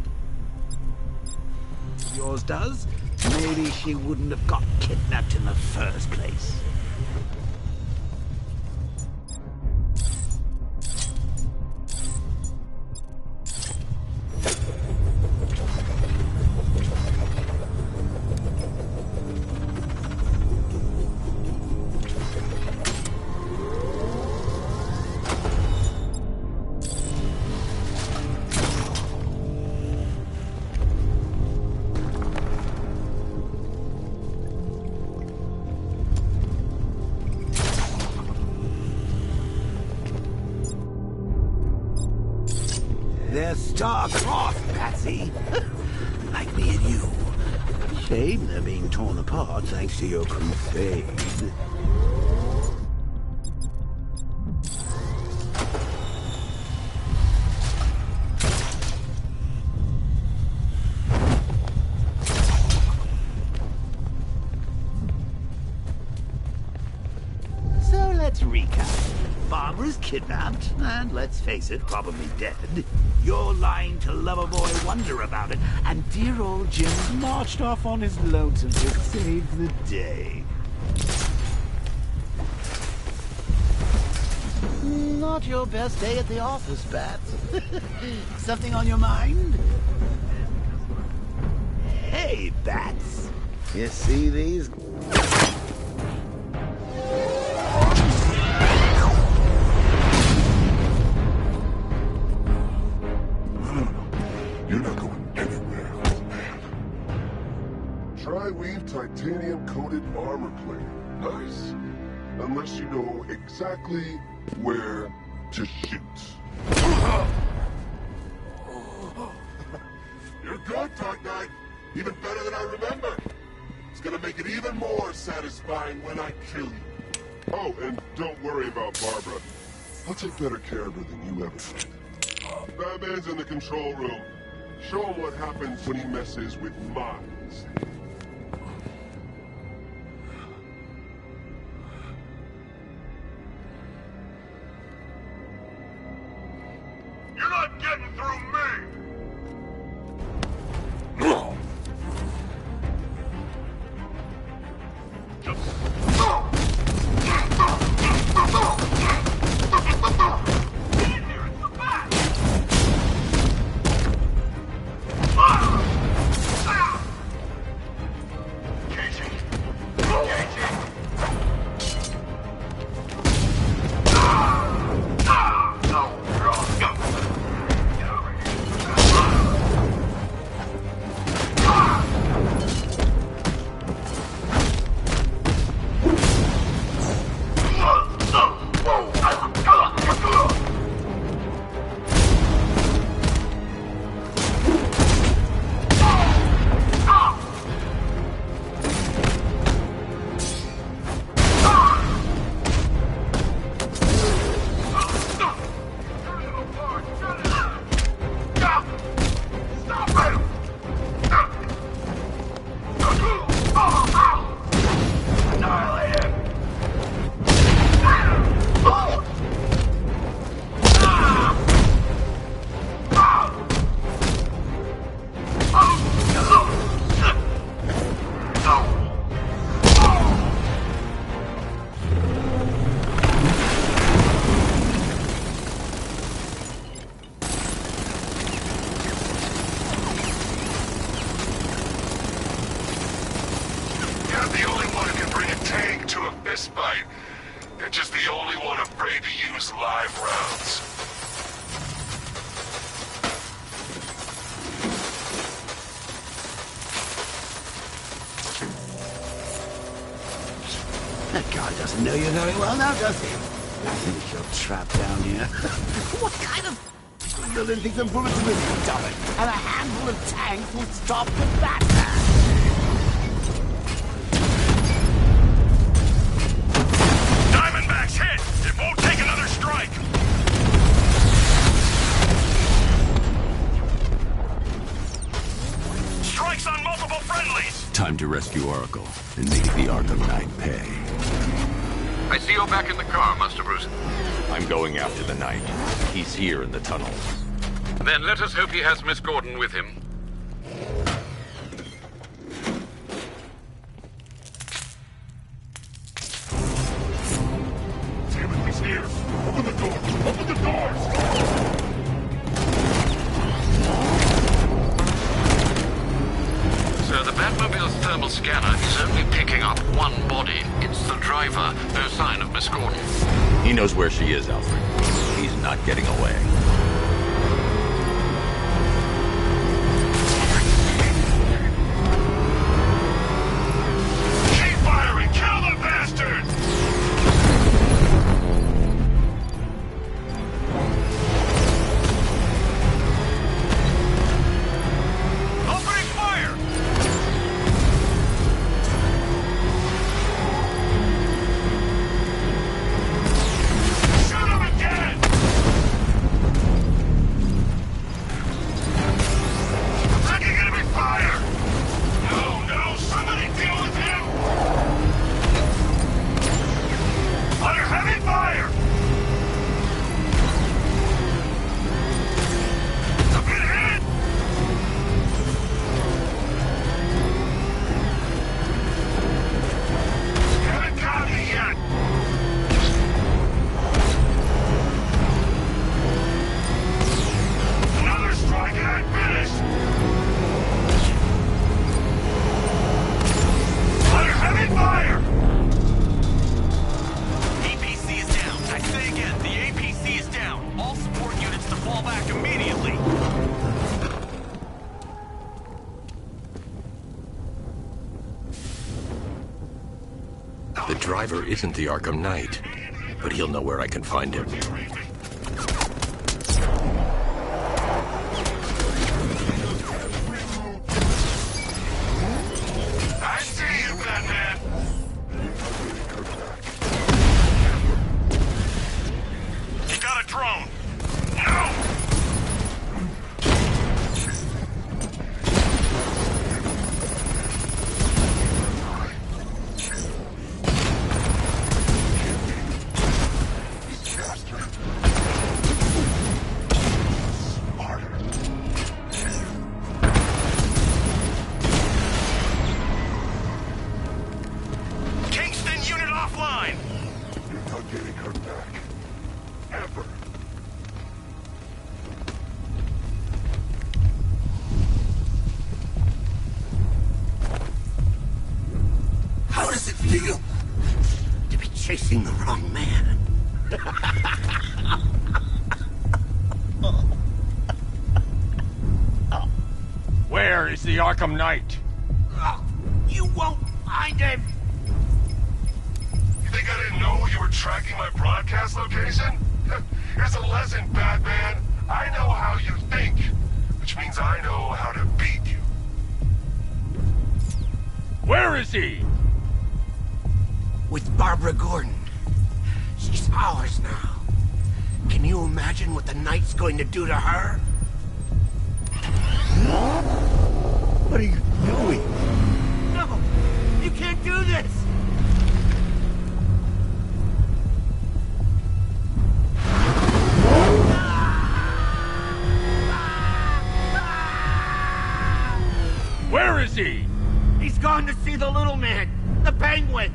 yours does, maybe she wouldn't have got kidnapped in the first place. They're star-crossed, Patsy. Like me and you. Shame they're being torn apart thanks to your crusade. So let's recap. Barbara's kidnapped, and let's face it, probably dead. You're lying to Loverboy Wonder about it, and dear old Jim's marched off on his lonesome to save the day. Not your best day at the office, Bats. Something on your mind? Hey, Bats. You see these? You're not going anywhere, old man. Tri-weave titanium-coated armor plate. Nice. Unless you know exactly where to shoot. You're good, Dark Knight. Even better than I remember. It's gonna make it even more satisfying when I kill you. Oh, and don't worry about Barbara. I'll take better care of her than you ever did. Batman's in the control room. Show him what happens when he messes with minds. You're not getting through me! You're just the only one afraid to use live rounds. That guy doesn't know you very well now, does he? I think you're trapped down here. What kind of... You didn't think the bullets would stop it, and a handful of tanks will stop the Batman. Diamondback's hit! It won't take another strike! Strikes on multiple friendlies! Time to rescue Oracle and make the Arkham Knight pay. I see you're back in the car, Master Bruce. I'm going after the Knight. He's here in the tunnels. Then let us hope he has Miss Gordon with him. Damn it, he's here! Open the door! Open the doors! Sir, the Batmobile's thermal scanner is only picking up one body. It's the driver. No sign of Miss Gordon. He knows where she is, Alfred. He's not getting away. Keep firing! Kill the bastard! survivor isn't the Arkham Knight, but he'll know where I can find him. I see you, Batman! He got a drone! No! Kingston unit offline! You're not getting her back. Ever. How does it feel to be chasing the wrong man? Where is the Arkham Knight? You won't find him! You think I didn't know you were tracking my broadcast location? Here's a lesson, Batman. I know how you think, which means I know how to beat you. Where is he? With Barbara Gordon. She's ours now. Can you imagine what the Knight's going to do to her? What are you doing? No! You can't do this! Where is he? He's gone to see the little man, the Penguin.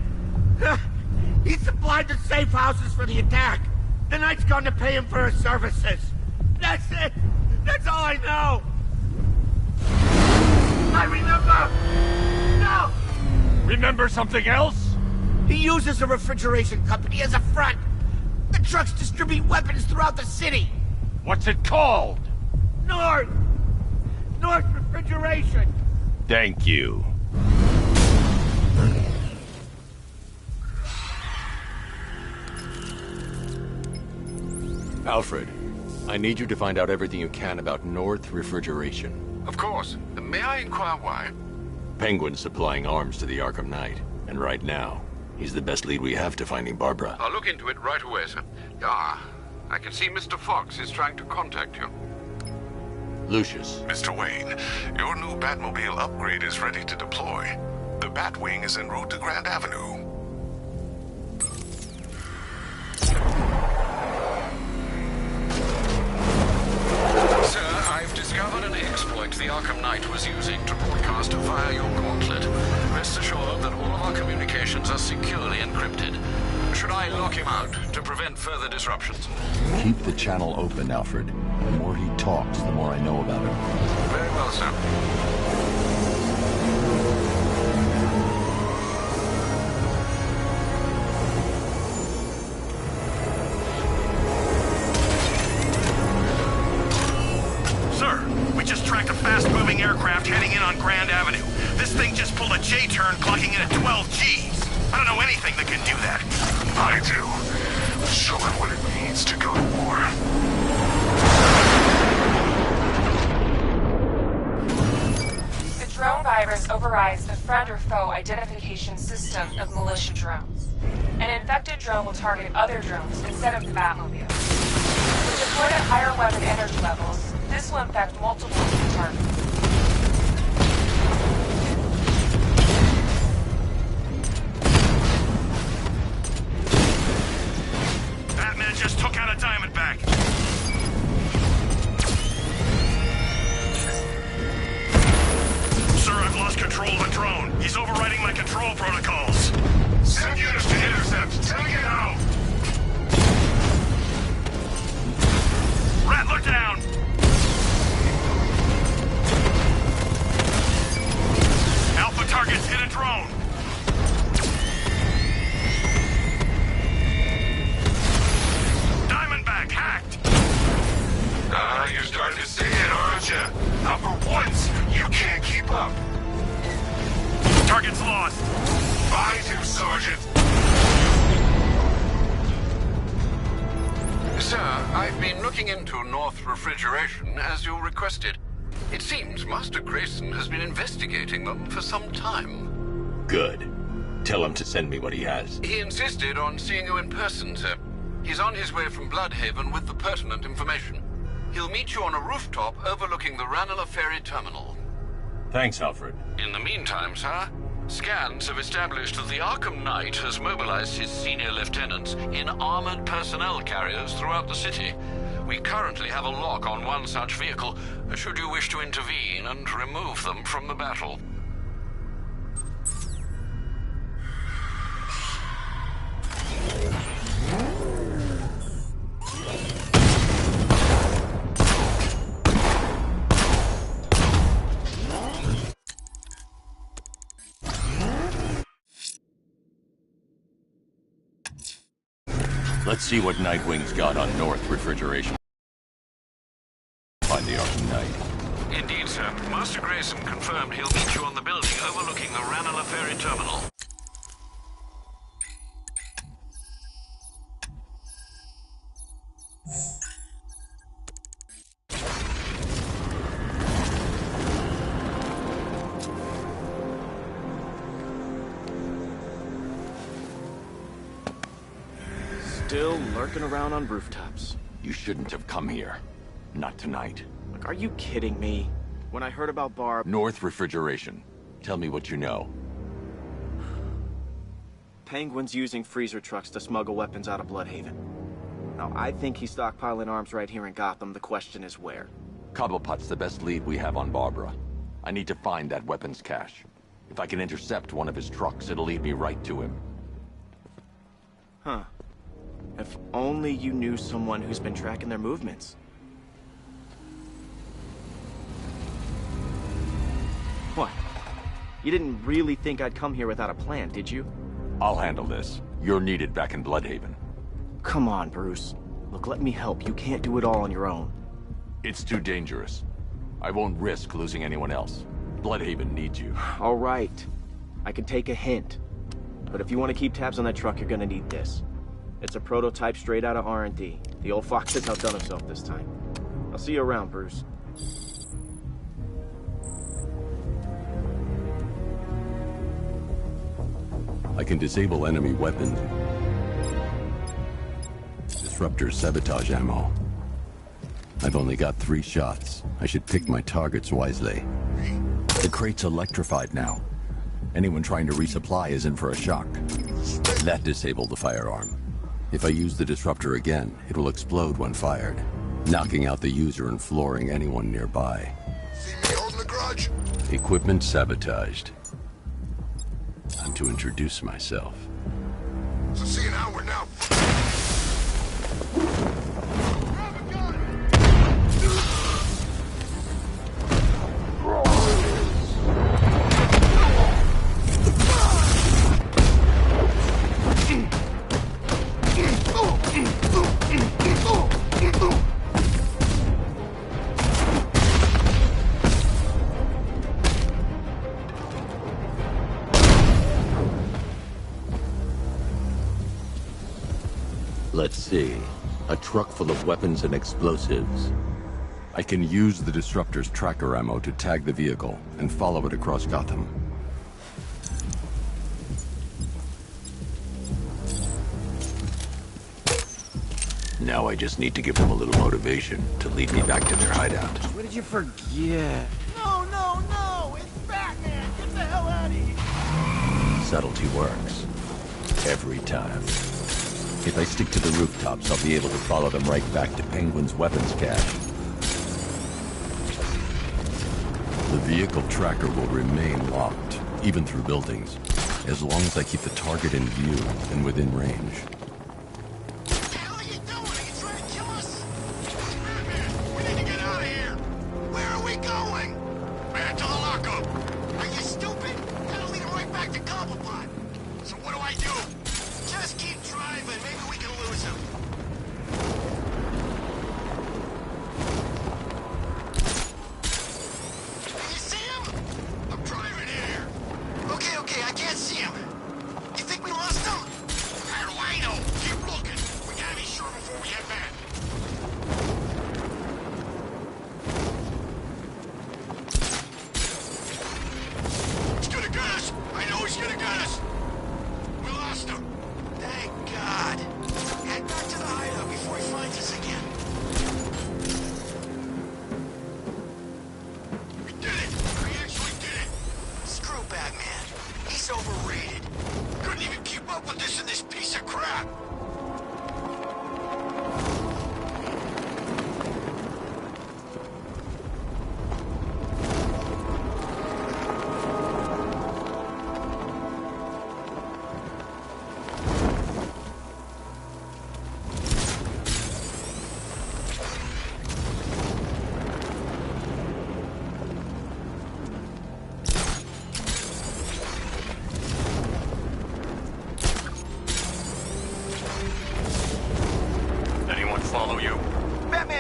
He supplied the safe houses for the attack. The Knight's gone to pay him for his services. That's it. That's all I know. I remember. No. Remember something else? He uses a refrigeration company as a front. The trucks distribute weapons throughout the city. What's it called? North Refrigeration. Thank you. Alfred, I need you to find out everything you can about North Refrigeration. Of course. May I inquire why? Penguin's supplying arms to the Arkham Knight, and right now, he's the best lead we have to finding Barbara. I'll look into it right away, sir. Ah, I can see Mr. Fox is trying to contact you. Lucius. Mr. Wayne, your new Batmobile upgrade is ready to deploy. The Batwing is en route to Grand Avenue. Sir, I've discovered an exploit the Arkham Knight was using to broadcast via your gauntlet. Rest assured that all of our communications are securely encrypted. Should I lock him out to prevent further disruptions? Keep the channel open, Alfred. The more he talks, the more I know about him. Very well, sir. Sir, we just tracked a fast-moving aircraft heading in on Grand Avenue. This thing just pulled a J-turn, clocking in at 12 Gs. I don't know anything that can do that. I do. Show him what it means to go to war. The drone virus overrides the friend or foe identification system of militia drones. An infected drone will target other drones instead of the Batmobile. When deployed at higher weapon energy levels, this will infect multiple targets. Batman just took out a Diamondback. Sir, I've lost control of the drone. He's overriding my control protocols. Send units to intercept. Take it out. Rat, look down. Alpha targets hit a drone. Diamondback hacked. You're starting to see it, aren't you? Now for once, you can't keep up. Target's lost. Find him, Sergeant. I've been looking into North Refrigeration as you requested. It seems Master Grayson has been investigating them for some time. Good. Tell him to send me what he has. He insisted on seeing you in person, sir. He's on his way from Bloodhaven with the pertinent information. He'll meet you on a rooftop overlooking the Ranelagh Ferry Terminal. Thanks, Alfred. In the meantime, sir, scans have established that the ARKHAM Knight has mobilized his senior lieutenants in armored personnel carriers throughout the city. We currently have a lock on one such vehicle, should you wish to intervene and remove them from the battle. Let's see what Nightwing's got on North Refrigeration. Find the ARKHAM Knight. Indeed, sir. Master Grayson confirmed he'll meet you on the building overlooking the Ranelagh Ferry Terminal. Still lurking around on rooftops. You shouldn't have come here. Not tonight. Like, are you kidding me? When I heard about Barb... North Refrigeration. Tell me what you know. Penguin's using freezer trucks to smuggle weapons out of Bloodhaven. Now, I think he's stockpiling arms right here in Gotham. The question is where. Cobblepot's the best lead we have on Barbara. I need to find that weapons cache. If I can intercept one of his trucks, it'll lead me right to him. Huh. If only you knew someone who's been tracking their movements. What? You didn't really think I'd come here without a plan, did you? I'll handle this. You're needed back in Bloodhaven. Come on, Bruce. Look, let me help. You can't do it all on your own. It's too dangerous. I won't risk losing anyone else. Bloodhaven needs you. All right. I can take a hint. But if you want to keep tabs on that truck, you're gonna need this. It's a prototype straight out of R&D. The old fox has outdone himself this time. I'll see you around, Bruce. I can disable enemy weapons. Disruptor sabotage ammo. I've only got 3 shots. I should pick my targets wisely. The crate's electrified now. Anyone trying to resupply is in for a shock. That disabled the firearm. If I use the disruptor again, it will explode when fired, knocking out the user and flooring anyone nearby. See me holding the grudge? Equipment sabotaged. Time to introduce myself. So seeing how we're now... Let's see. A truck full of weapons and explosives. I can use the disruptor's tracker ammo to tag the vehicle and follow it across Gotham. Now I just need to give them a little motivation to lead me back to their hideout. What did you forget? No, no, no! It's Batman! Get the hell out of here! Subtlety works. Every time. If I stick to the rooftops, I'll be able to follow them right back to Penguin's weapons cache. The vehicle tracker will remain locked, even through buildings, as long as I keep the target in view and within range. Okay, I can't see him. You think we lost him? How do I know?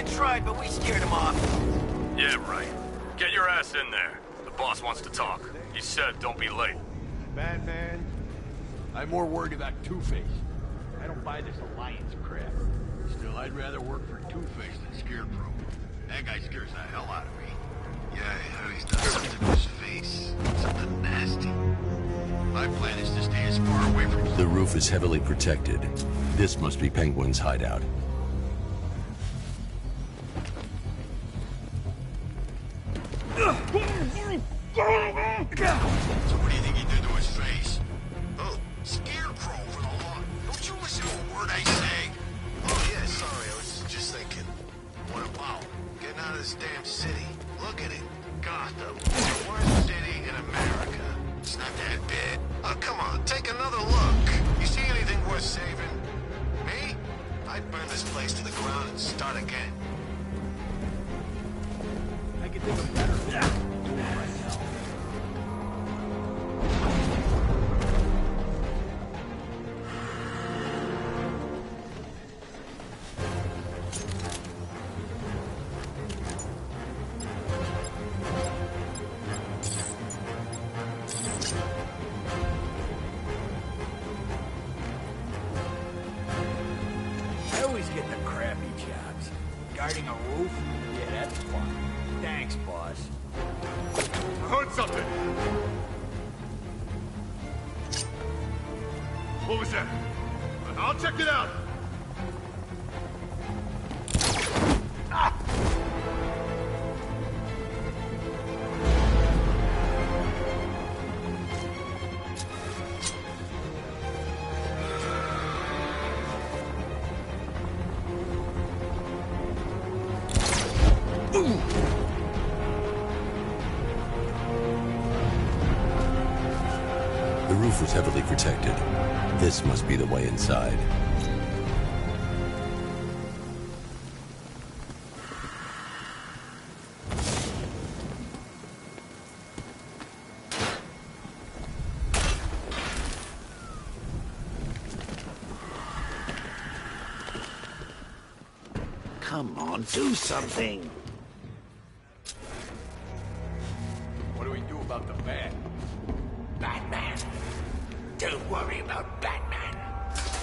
man tried, but we scared him off. Yeah, right. Get your ass in there. The boss wants to talk. He said don't be late. Batman. I'm more worried about Two-Face. I don't buy this alliance crap. Still, I'd rather work for Two-Face than Scarecrow. That guy scares the hell out of me. Yeah, I heard he's done something to his face. Something nasty. My plan is to stay as far away from... The roof is heavily protected. This must be Penguin's hideout. So what do you think he did to his face? Oh, Scarecrow for the law. Don't you listen to a word I say? Oh, yeah, sorry. I was just thinking. What about getting out of this damn city? Look at it. Gotham. The worst city in America. It's not that bad. Oh, come on. Take another look. You see anything worth saving? Me? I'd burn this place to the ground and start again. I could think of better. I always get the crappy jobs. Guarding a roof? Yeah, that's fun. Thanks, boss. I heard something. What was that? I'll check it out. The roof was heavily protected. This must be the way inside. Come on, do something. What do we do about the bat? Batman. Don't worry about Batman.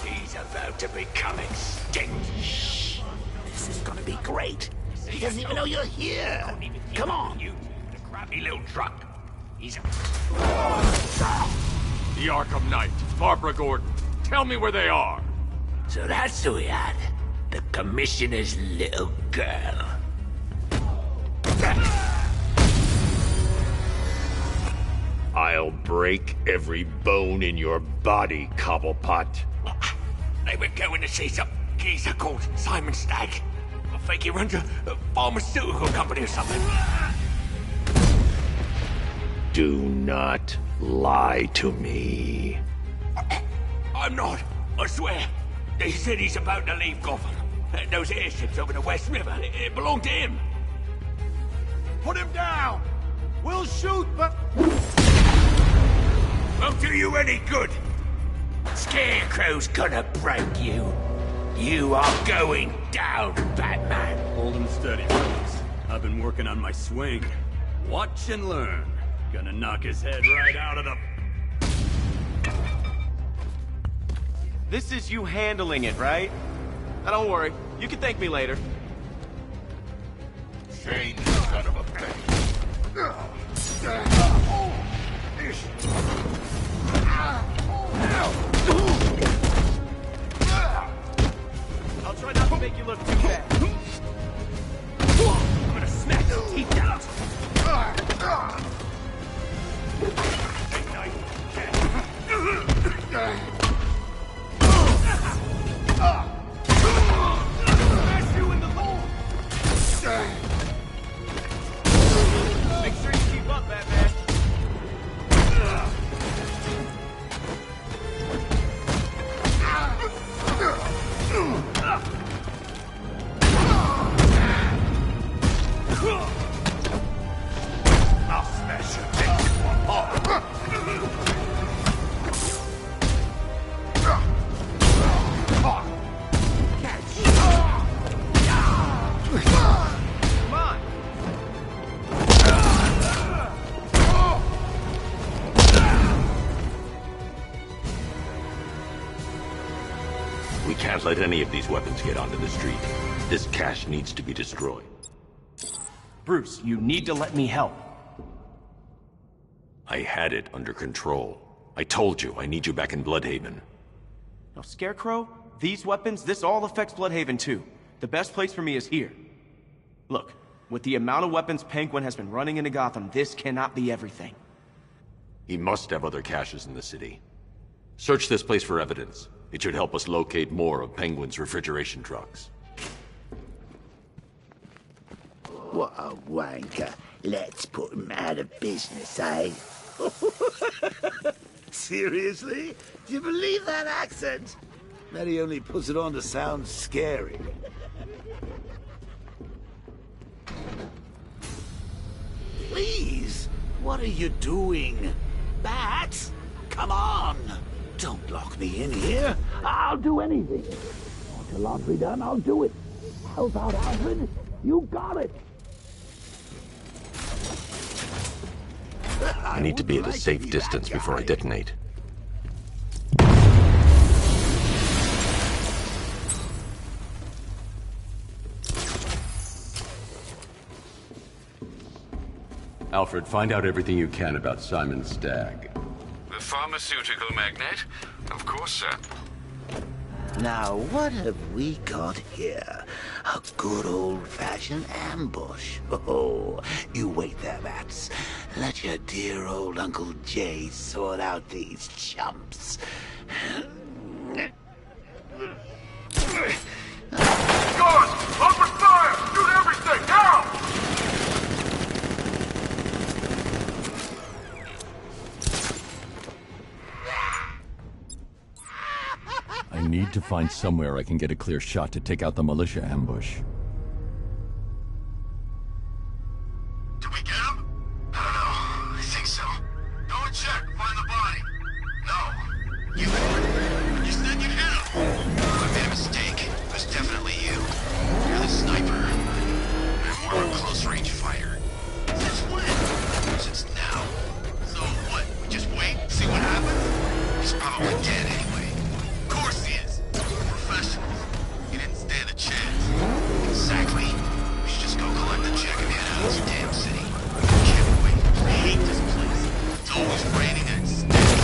He's about to become extinct. Shh. This is gonna be great. He doesn't even know you're here. Come on. You, the crappy little truck. He's a... The Arkham Knight, Barbara Gordon. Tell me where they are. So that's who we had. The Commissioner's little girl. I'll break every bone in your body, Cobblepot. They were going to see some geezer called Simon Stagg. I think he runs a pharmaceutical company or something. Do not lie to me. I'm not, I swear. They said he's about to leave Gotham. Those airships over the West River, it belonged to him. Put him down! We'll shoot, but... Won't do you any good. Scarecrow's gonna break you. You are going down, Batman. Hold him steady, fellas. I've been working on my swing. Watch and learn. Gonna knock his head right out of the... This is you handling it, right? Now don't worry. You can thank me later. Shane, son of a bitch. I'll try not to make you look too bad. I'm gonna smack your teeth out. Make sure you keep up, Batman. I'll smash your neck in one part. can't let any of these weapons get onto the street. This cache needs to be destroyed. Bruce, you need to let me help. I had it under control. I told you, I need you back in Bloodhaven. Now, Scarecrow, these weapons, this all affects Bloodhaven too. The best place for me is here. Look, with the amount of weapons Penguin has been running into Gotham, this cannot be everything. He must have other caches in the city. Search this place for evidence. It should help us locate more of Penguin's refrigeration trucks. What a wanker. Let's put him out of business, eh? Seriously? Do you believe that accent? That he only puts it on to sound scary. Please, what are you doing? Bats? Come on! Don't lock me in here. I'll do anything. Want your laundry done? I'll do it. Help out, Alfred. You got it. I need to be at a safe distance before I detonate. Alfred, find out everything you can about Simon Stagg. The pharmaceutical magnate? Of course, sir. Now, what have we got here? A good old-fashioned ambush. Oh, you wait there, Bats. Let your dear old Uncle Jay sort out these chumps. Guards! Open fire! Shoot everything! Now! I need to find somewhere I can get a clear shot to take out the militia ambush. Did we get him? I don't know. I think so. Go and check. Find the body. No. You said you hit him. I made a mistake. It was definitely you. You're the sniper. I'm more of a close-range fighter. Since when? Since now. So what? We just wait? See what happens? He's probably dead anyway. Of course he is. We're professionals. He didn't stand a chance. Exactly. We should just go collect the check and head out of this damn city. Can't wait. I hate this place. It's always raining and it's stinky.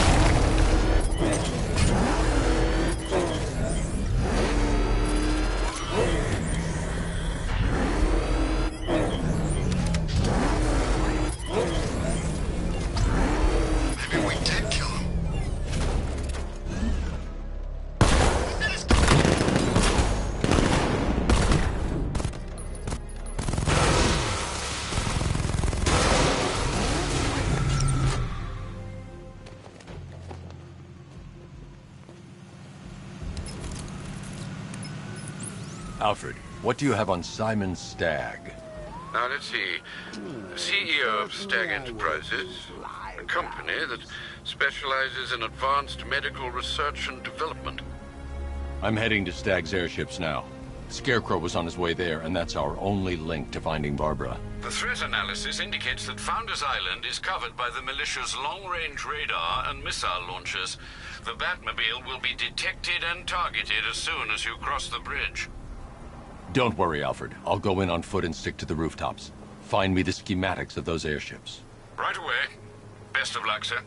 Maybe we did kill him. Alfred, what do you have on Simon Stagg? Now, let's see. CEO of Stagg Enterprises, a company that specializes in advanced medical research and development. I'm heading to Stagg's airships now. Scarecrow was on his way there, and that's our only link to finding Barbara. The threat analysis indicates that Founders Island is covered by the militia's long-range radar and missile launchers. The Batmobile will be detected and targeted as soon as you cross the bridge. Don't worry, Alfred. I'll go in on foot and stick to the rooftops. Find me the schematics of those airships. Right away. Best of luck, sir.